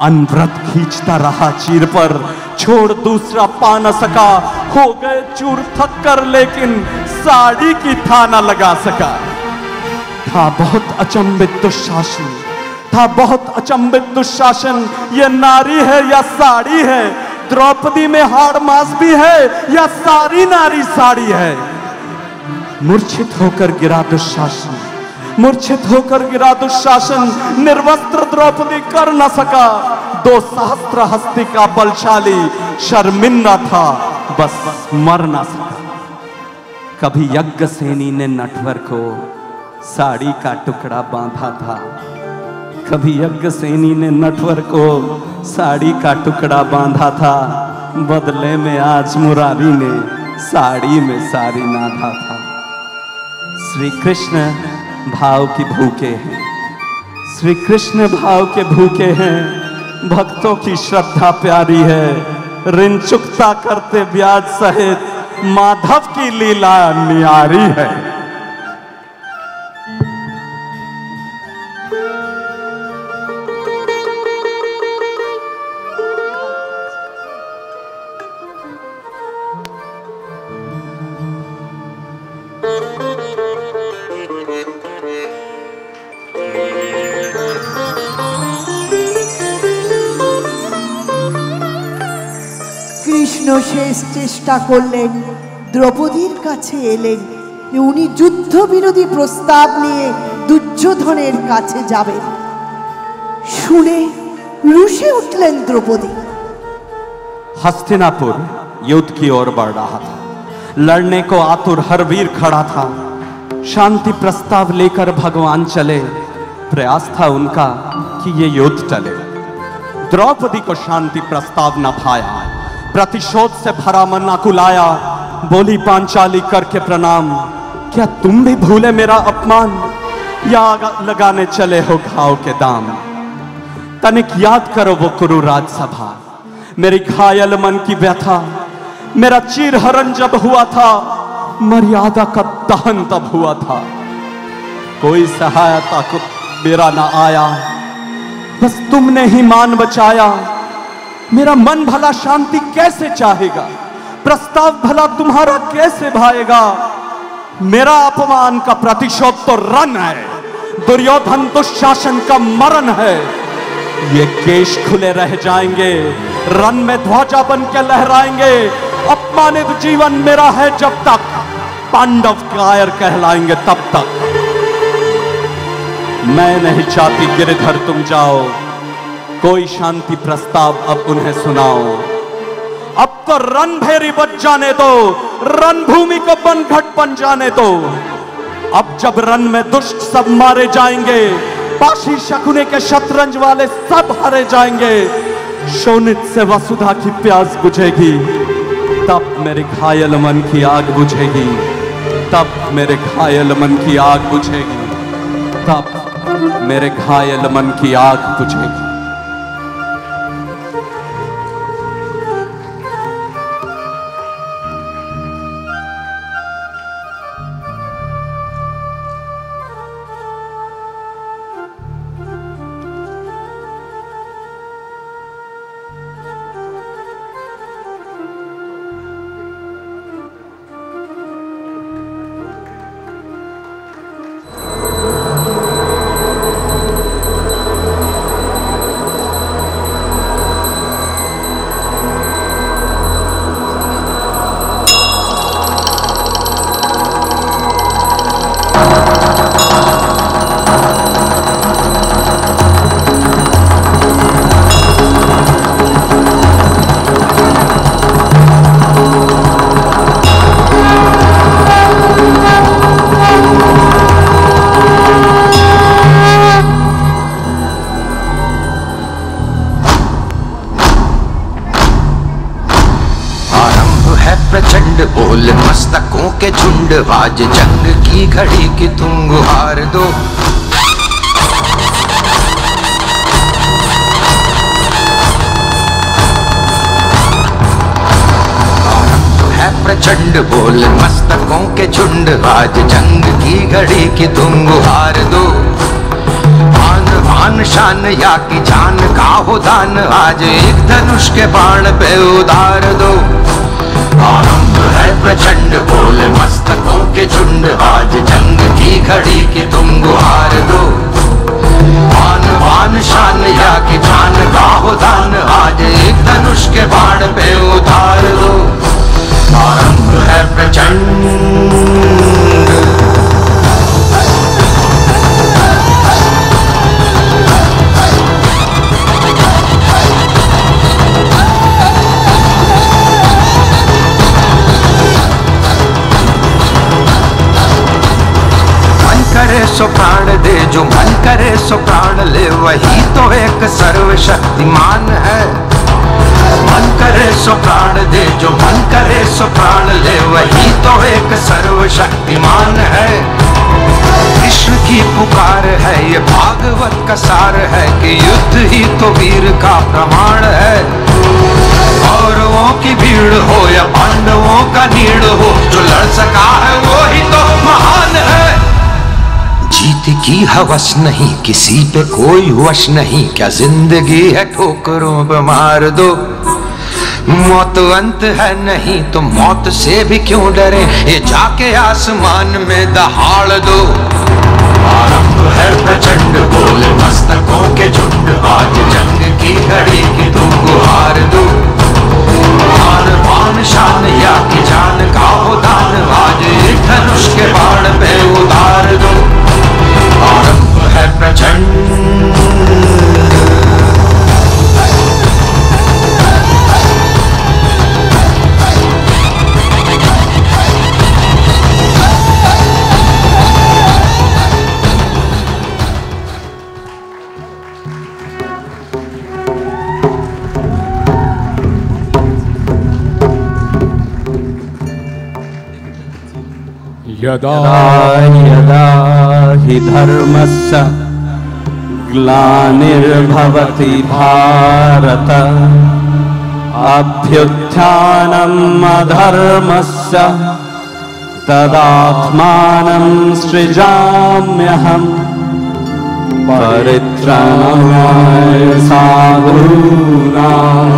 अनव्रत खींचता रहा चीर पर, छोड़ दूसरा पा न सका। हो गए चूर थक कर, लेकिन साड़ी की था न लगा सका। था बहुत अचंभित दुशासन, था बहुत अचंभित दुशासन, ये नारी है या साड़ी है? द्रौपदी में हाड़ मांस भी है या सारी नारी साड़ी है? मूर्छित होकर गिरा दुशासन, मूर्छित होकर गिरा दुशासन। निर्वस्त्र द्रौपदी कर न सका, 2 सहस्त्र हस्ती का बलशाली शर्मिंदा था, बस मर न सका। कभी यज्ञसेनी ने नटवर को साड़ी का टुकड़ा बांधा था, कभी यज्ञसेनी ने नटवर को साड़ी का टुकड़ा बांधा था, बदले में आज मुरारी ने साड़ी में साड़ी नाधा था। श्री कृष्ण भाव की भूखे हैं, श्री कृष्ण भाव के भूखे हैं, भक्तों की श्रद्धा प्यारी है, ऋण चुकता करते ब्याज सहित, माधव की लीला न्यारी है। কৃষ্ণ শেষ চেষ্টা করলেন, দ্রৌপদীর কাছে এলেন, উনি যুদ্ধবিরোধী প্রস্তাব নিয়ে দুর্যোধনের কাছে যাবেন। শুনে রুষে উঠলেন দ্রৌপদী। हस्तिनापुर युद्ध की ओर बढ़ रहा था, लड़ने को आतुर हर वीर खड़ा था। शांति प्रस्ताव लेकर भगवान चले, प्रयास था उनका कि ये युद्ध टले। द्रौपदी को शांति प्रस्ताव न भाया, प्रतिशोध से भरा मन आकुलाया, बोली पांचाली करके प्रणाम, क्या तुम भी भूले मेरा अपमान, या लगाने चले हो घाव के दाम? तनिक याद करो वो कुरु राजसभा, मेरी घायल मन की व्यथा, मेरा चीर हरण जब हुआ था, मर्यादा का दहन तब हुआ था। कोई सहायता को मेरा ना आया, बस तुमने ही मान बचाया। मेरा मन भला शांति कैसे चाहेगा, प्रस्ताव भला तुम्हारा कैसे भाएगा? मेरा अपमान का प्रतिशोध तो रण है, दुर्योधन दुशासन का मरण है। ये केश खुले रह जाएंगे, रन में ध्वजा बन के लहराएंगे। अपमानित जीवन मेरा है जब तक, पांडव कायर कहलाएंगे तब तक। मैं नहीं चाहती गिरधर तुम जाओ, कोई शांति प्रस्ताव अब उन्हें सुनाओ। अब तो रणभेरी बच जाने दो, रणभूमि को बनघट बन जाने दो। अब जब रण में दुष्ट सब मारे जाएंगे, पाशी शकुने के शतरंज वाले सब हारे जाएंगे, शोणित से वसुधा की प्यास बुझेगी, तब मेरे घायल मन की आग बुझेगी, तब मेरे घायल मन की आग बुझेगी, तब मेरे घायल मन की आग बुझेगी। बोल मस्तकों के झुंड, आज जंग की घड़ी की तुम गुहार दो। प्रचंड बोल मस्तकों के झुंड, आज जंग की घड़ी की तुम गुहार दो। आन बान शान या की जान का हो दान, आज एक धनुष के बाण पे उतार दो। आरंभ है प्रचंड बोल मस्तकों के झुंड, आज जंग की घड़ी की तुम गुहार दो। आन बान जो मन करे सो प्राण ले, वही तो एक सर्वशक्तिमान है। मन करे सो प्राण दे, जो मन करे सो प्राण ले, वही तो एक सर्वशक्तिमान है। कृष्ण की पुकार है, ये भागवत का सार है कि युद्ध ही तो वीर का प्रमाण है। कौरवों की भीड़ हो या पांडवों का नीड़ हो, जो लड़ सका है वो ही तो महान है। जीत की हवस नहीं, किसी पे कोई वश नहीं, क्या जिंदगी है ठोकरों पे मार दो। मौत अंत है नहीं तो मौत से भी क्यों डरे, ये जाके आसमान में दहाड़ दो। आरंभ है प्रचंड बोले मस्तकों के झुंड, आज जंग की घड़ी की तुम गुहार दो। आन बान शान या की जान का हो दान, आज एक धनुष के बाण पे उतार दो। आरंभ है प्रचंड। यदा यदा हि धर्मस्य ग्लानिर्भवति भारत, अभ्युत्थानम् अधर्मस्य तदात्मानं सृजाम्यहम्। परित्राणाय साधूनां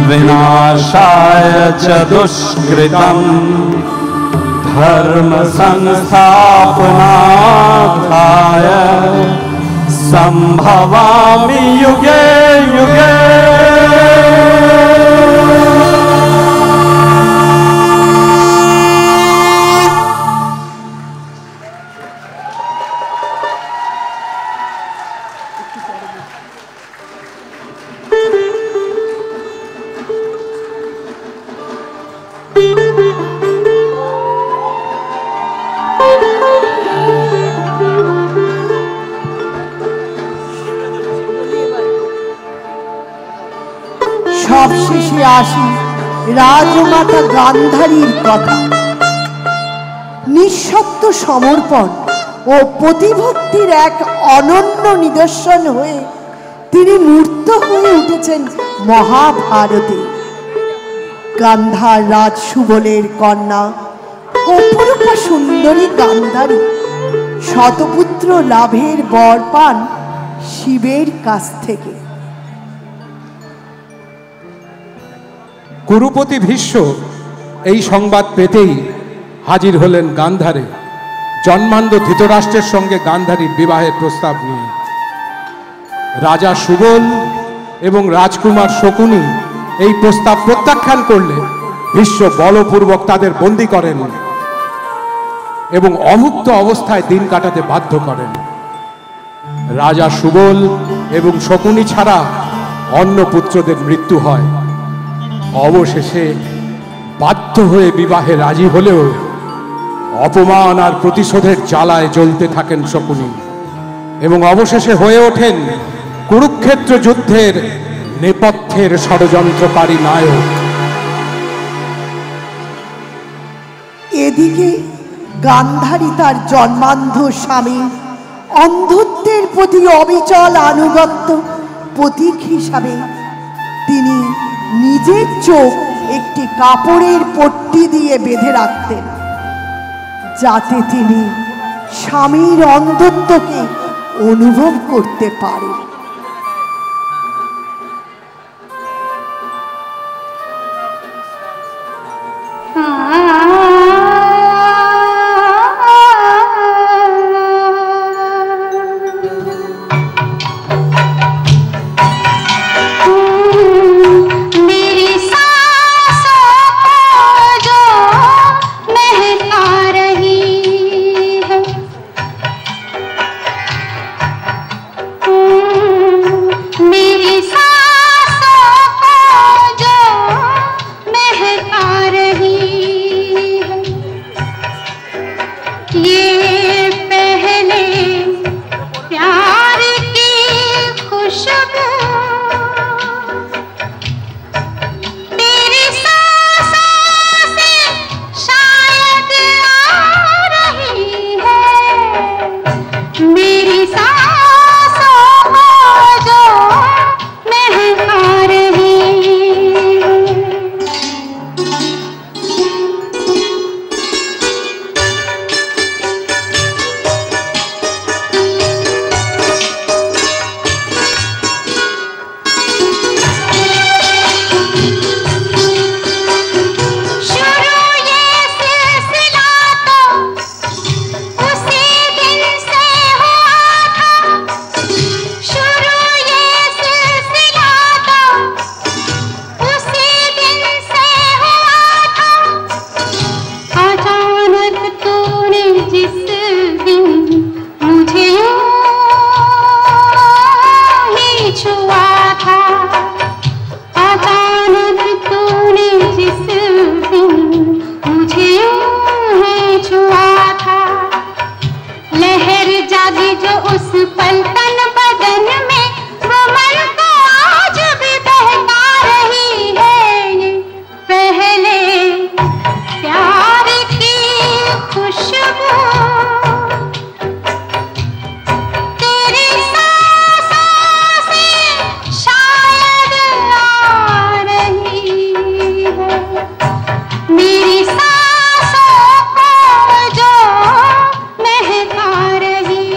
विनाशाय च दुष्कृतम्, धर्म संस्थापनार्थाय संभवामि युगे युगे। সবশেষে আসি রাজমাতা গান্ধারীর কথা। নিঃশব্দ সমর্পণ ও প্রতিভক্তির এক অনন্য নিদর্শন হয়ে তিনি মূর্ত হয়ে উঠেছেন মহাভারতে। গান্ধার রাজ সুবলের কন্যা অপরূপা সুন্দরী গান্ধারী শতপুত্র লাভের বর পান শিবের কাছ থেকে। কুরুপতি ভীষ্ম এই সংবাদ পেতেই হাজির হলেন গান্ধারে, জন্মান্ধ ধৃতরাষ্ট্রের সঙ্গে গান্ধারীর বিবাহের প্রস্তাব নিয়ে। রাজা সুবল এবং রাজকুমার শকুনি এই প্রস্তাব প্রত্যাখ্যান করলে ভীষ্ম বলপূর্বক তাদের বন্দী করেন এবং অমুক্ত অবস্থায় দিন কাটাতে বাধ্য করেন। রাজা সুবল এবং শকুনি ছাড়া অন্য পুত্রদের মৃত্যু হয়। অবশেষে বাধ্য হয়ে বিবাহে রাজি হলেও অপমান আর প্রতিশোধের জ্বালায় জ্বলতে থাকেন শকুনি এবং অবশেষে হয়ে ওঠেন কুরুক্ষেত্র যুদ্ধের নেপথ্যের ষড়যন্ত্রকারী নায়ক। এদিকে গান্ধারী তার জন্মান্ধ স্বামী অন্ধত্বের প্রতি অবিচল আনুগত্য প্রতীক হিসাবে তিনি নিজের চোখ একটি কাপড়ের পট্টি দিয়ে বেঁধে রাখতেন, যাতে তিনি স্বামীর অন্ধত্বকে অনুভব করতে পারেন। Oh उस पल तन बदन में वो मन को आज भी बहका रही है ये पहले प्यार की खुशबू तेरी सांसों से शायद आ रही है मेरी सांसों को जो महका रही है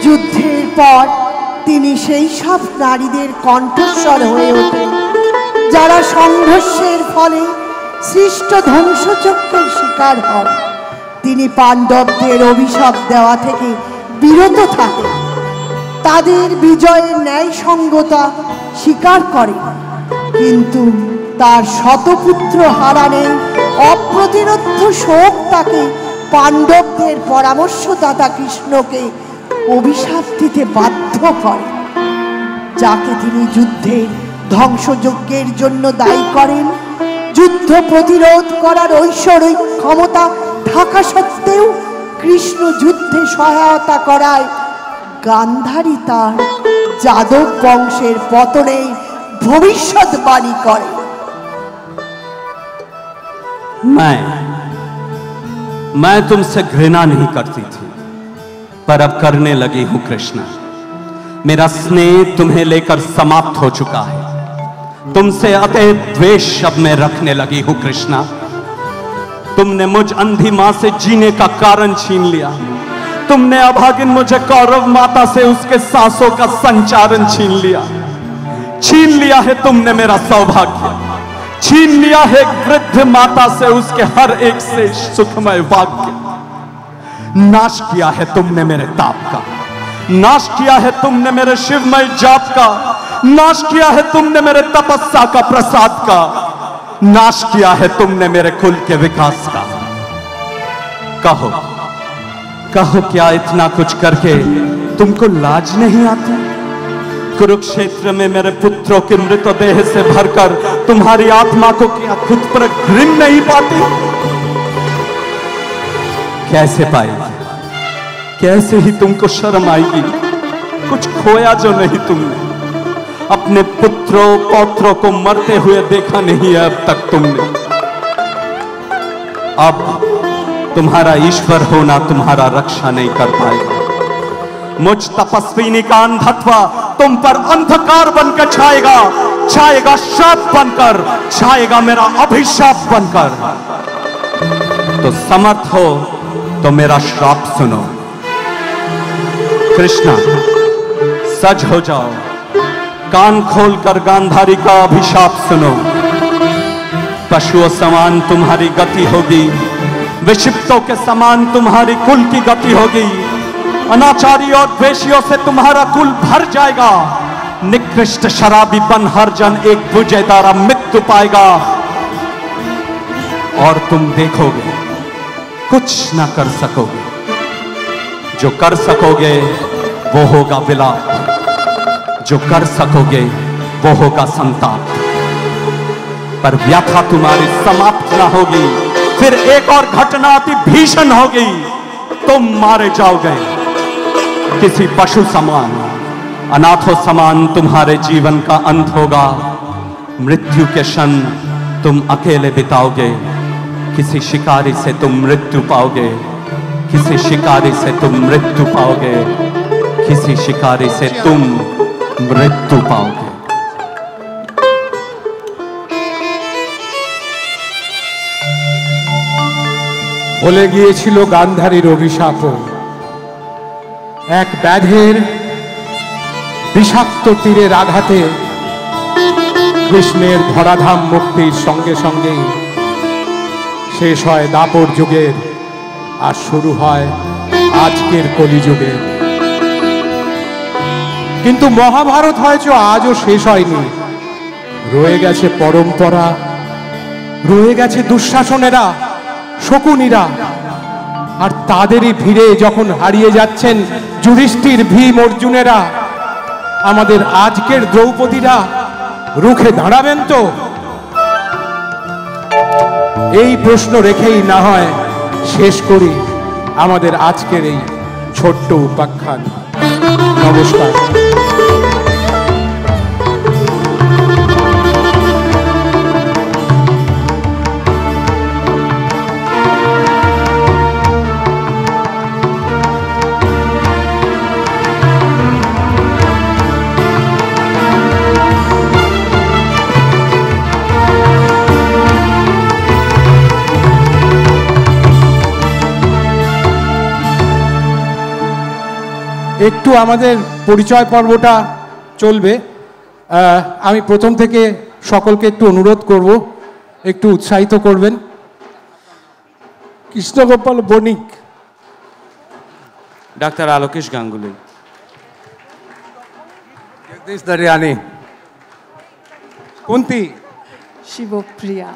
যুদ্ধের পর তিনি সেই সব নারীদের কণ্ঠস্বর হয়ে ওঠেন যারা সংঘর্ষের ফলে সৃষ্ট ধ্বংসচক্রের শিকার হন। তিনি পাণ্ডবদের অভিশাপ দেওয়া থেকে বিরত থাকেন, তাদের বিজয়ের ন্যায়সঙ্গতা স্বীকার করেন, কিন্তু তার শতপুত্র হারানোর অপ্রতিরোধ্য শোক তাকে পাণ্ডবদের পরামর্শদাতা কৃষ্ণকে অভিশাপ দিতে বাধ্য করে, যাকে তিনি যুদ্ধের ধ্বংসযজ্ঞের জন্য দায়ী করেন। যুদ্ধ প্রতিরোধ করার ঐশ্বরিক ক্ষমতা থাকা সত্ত্বেও কৃষ্ণ যুদ্ধে সহায়তা করায় গান্ধারী তার যাদব বংশের পতনে ভবিষ্যৎবাণী করে। मैं तुमसे घृणा नहीं करती थी, पर अब करने लगी हूं कृष्णा। मेरा स्नेह तुम्हें लेकर समाप्त हो चुका है। तुमसे अतः द्वेष अब मैं रखने लगी हूं कृष्णा। तुमने मुझ अंधी मां से जीने का कारण छीन लिया। तुमने अभागिन मुझे कौरव माता से उसके सांसों का संचारण छीन लिया। छीन लिया है तुमने मेरा सौभाग्य, छीन लिया है एक वृद्ध माता से उसके हर एक से सुखमय वाक्य। नाश किया है तुमने मेरे ताप का, नाश किया है तुमने मेरे शिवमय जाप का, नाश किया है तुमने मेरे तपस्या का प्रसाद का, नाश किया है तुमने मेरे कुल के विकास का। कहो कहो क्या इतना कुछ करके तुमको लाज नहीं आती? कुरुक्षेत्र में मेरे पुत्रों के मृतदेह से भरकर तुम्हारी आत्मा को क्या खुद पर घृण नहीं पाती? कैसे पाएगी, कैसे ही तुमको शर्म आएगी? कुछ खोया जो नहीं तुमने। अपने पुत्रों पौत्रों को मरते हुए देखा नहीं है अब तक तुमने। अब तुम्हारा ईश्वर होना तुम्हारा रक्षा नहीं कर पाएगा। मुझ तपस्विनी का अंधत्व तुम पर अंधकार बनकर छाएगा। छाएगा श्राप बनकर, छाएगा मेरा अभिशाप बनकर। तो समर्थ हो तो मेरा श्राप सुनो। कृष्णा सज हो जाओ, कान खोलकर गांधारी का अभिशाप सुनो। पशुओं समान तुम्हारी गति होगी, विक्षिप्तों के समान तुम्हारी कुल की गति होगी। अनाचारी और द्वेषियों से तुम्हारा कुल भर जाएगा। निकृष्ट शराबीपन हर जन एक बुझे द्वारा मृत्यु पाएगा। और तुम देखोगे कुछ न कर सकोगे, जो कर सकोगे वो होगा विलाप, जो कर सकोगे वो होगा संताप। पर व्यथा तुम्हारी समाप्त न होगी, फिर एक और घटना अति भीषण होगी। तुम मारे जाओगे किसी पशु समान, अनाथों समान तुम्हारे जीवन का अंत होगा। मृत्यु के क्षण तुम अकेले बिताओगे, किसी शिकारी से तुम मृत्यु पाओगे, किसी शिकारी से तुम मृत्यु पाओगे, किसी शिकारी से तुम मृत्यु पाओगे। বলে গিয়েছিল গান্ধারীর অভিশাপ, এক ব্যাধের বিষাক্ত তীরের আঘাতে কৃষ্ণের ধরাধাম মুক্তির সঙ্গে সঙ্গেই শেষ হয় দাপর যুগের, আর শুরু হয় আজকের কলিযুগের। কিন্তু মহাভারত হয়তো আজও শেষ হয়নি, রয়ে গেছে পরম্পরা, রয়ে গেছে দুঃশাসনেরা, শকুনিরা, আর তাদেরই ভিড়ে যখন হারিয়ে যাচ্ছেন যুধিষ্ঠির, ভীম, অর্জুনেরা, আমাদের আজকের দ্রৌপদীরা রুখে দাঁড়াবেন তো? এই প্রশ্ন রেখেই না হয় শেষ করি আমাদের আজকের এই ছোট্ট উপাখ্যান। নমস্কার। একটু আমাদের পরিচয় পর্বটা চলবে। আমি প্রথম থেকে সকলকে একটু অনুরোধ করব, একটু উৎসাহিত করবেন। Krishnagopal Banik, doctor Alokesh Ganguly, Jagdish Dariyani, Kunti, Shivpriya.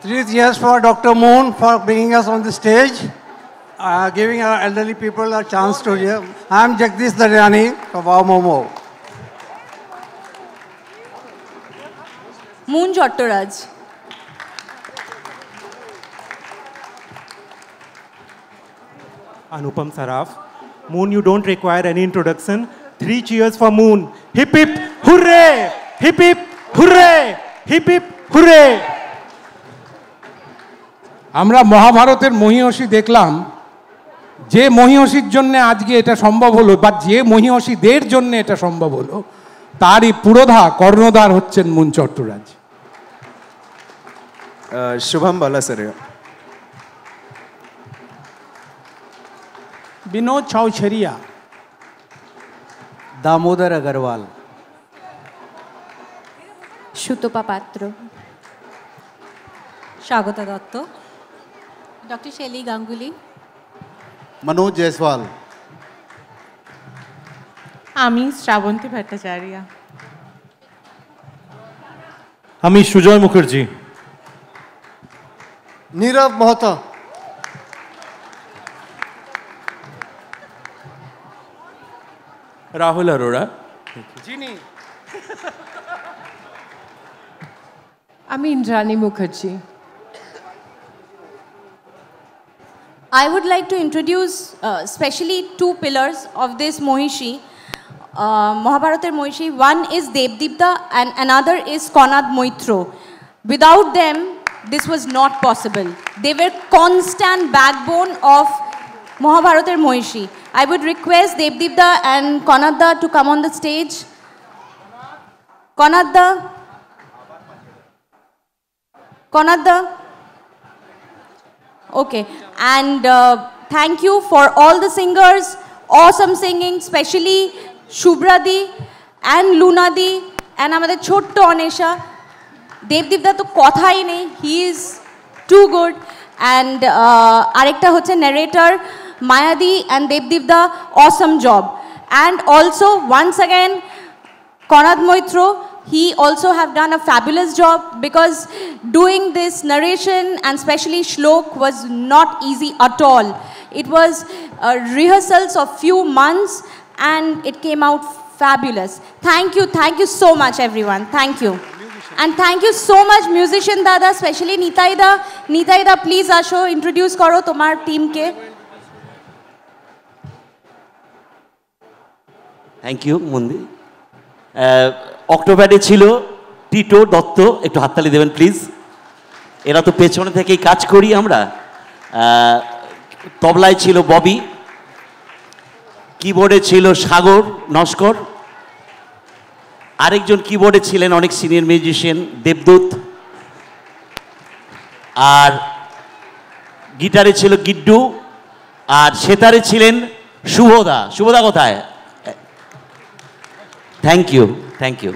3 years for Dr. Moon for bringing us on the stage, giving our elderly people a chance to hear. I am Jagdish Daryani from Wow Momo. Moon Jottoraj. Anupam Saraf. Moon, you don't require any introduction. 3 cheers for Moon. Hip hip hooray! Hip hip hooray! Hip hip hooray! আমরা মহাভারতের মহিষী দেখলাম, যে মহিষীর জন্য আজকে এটা সম্ভব হলো, বা যে মহিষীদের জন্য এটা সম্ভব হলো, তারই পুরোধা কর্ণধার হচ্ছেন মুন চট্টরাজ। शुभम बालासरिया, विनोद चौछरिया, दामोदर अग्रवाल, সুতপা পাত্র, স্বাগতা দত্ত, ডক্টর শেলি গাঙ্গুলি, मनोज जायसवाल, আমি শ্রাবন্তী ভট্টাচার্য, আমি সুজয় মুখার্জি, नीरव मोहता, राहुल अरोड़ा, আমি Indrani Mukherjee. I would like to introduce specially two pillars of this Mohishi, Mahabharatar Mohishi. One is Devdipta and another is Konad Moitro. Without them, this was not possible. They were constant backbone of Mahabharatar Mohishi. I would request Devdipta and Konada to come on the stage. Konadda. Konadda. Okay. And thank you for all the singers. Awesome singing, especially Shubhradi and Lunadi and আমাদের ছোট্ট অনেশা। দেবদীপদা তো কথাই নেই, he is too good. And আরেকটা হচ্ছে narrator Mayadi and Devdipda, awesome job. And also once again Konad Moitro, he also have done a fabulous job because doing this narration and especially Shlok was not easy at all. It was rehearsals of few months and it came out fabulous. Thank you so much everyone. Thank you. And thank you so much musician dada, especially Nitaida. Nitaida, please asho introduce karo tomar team ke. Thank you মন্দি। অক্টোবরে ছিল Tito Dutta, একটু হাততালি দেবেন please. এরা তো পেছনে থেকেই কাজ করি আমরা। তবলায় ছিল ববি, কিবোর্ডে ছিল সাগর নস্কর, আরেকজন কিবোর্ডে ছিলেন অনেক সিনিয়র মিউজিশিয়ান দেবদূত, আর গিটারে ছিল গিড্ডু, আর সেতারে ছিলেন শুভদা। শুভদা কোথায়? Thank you.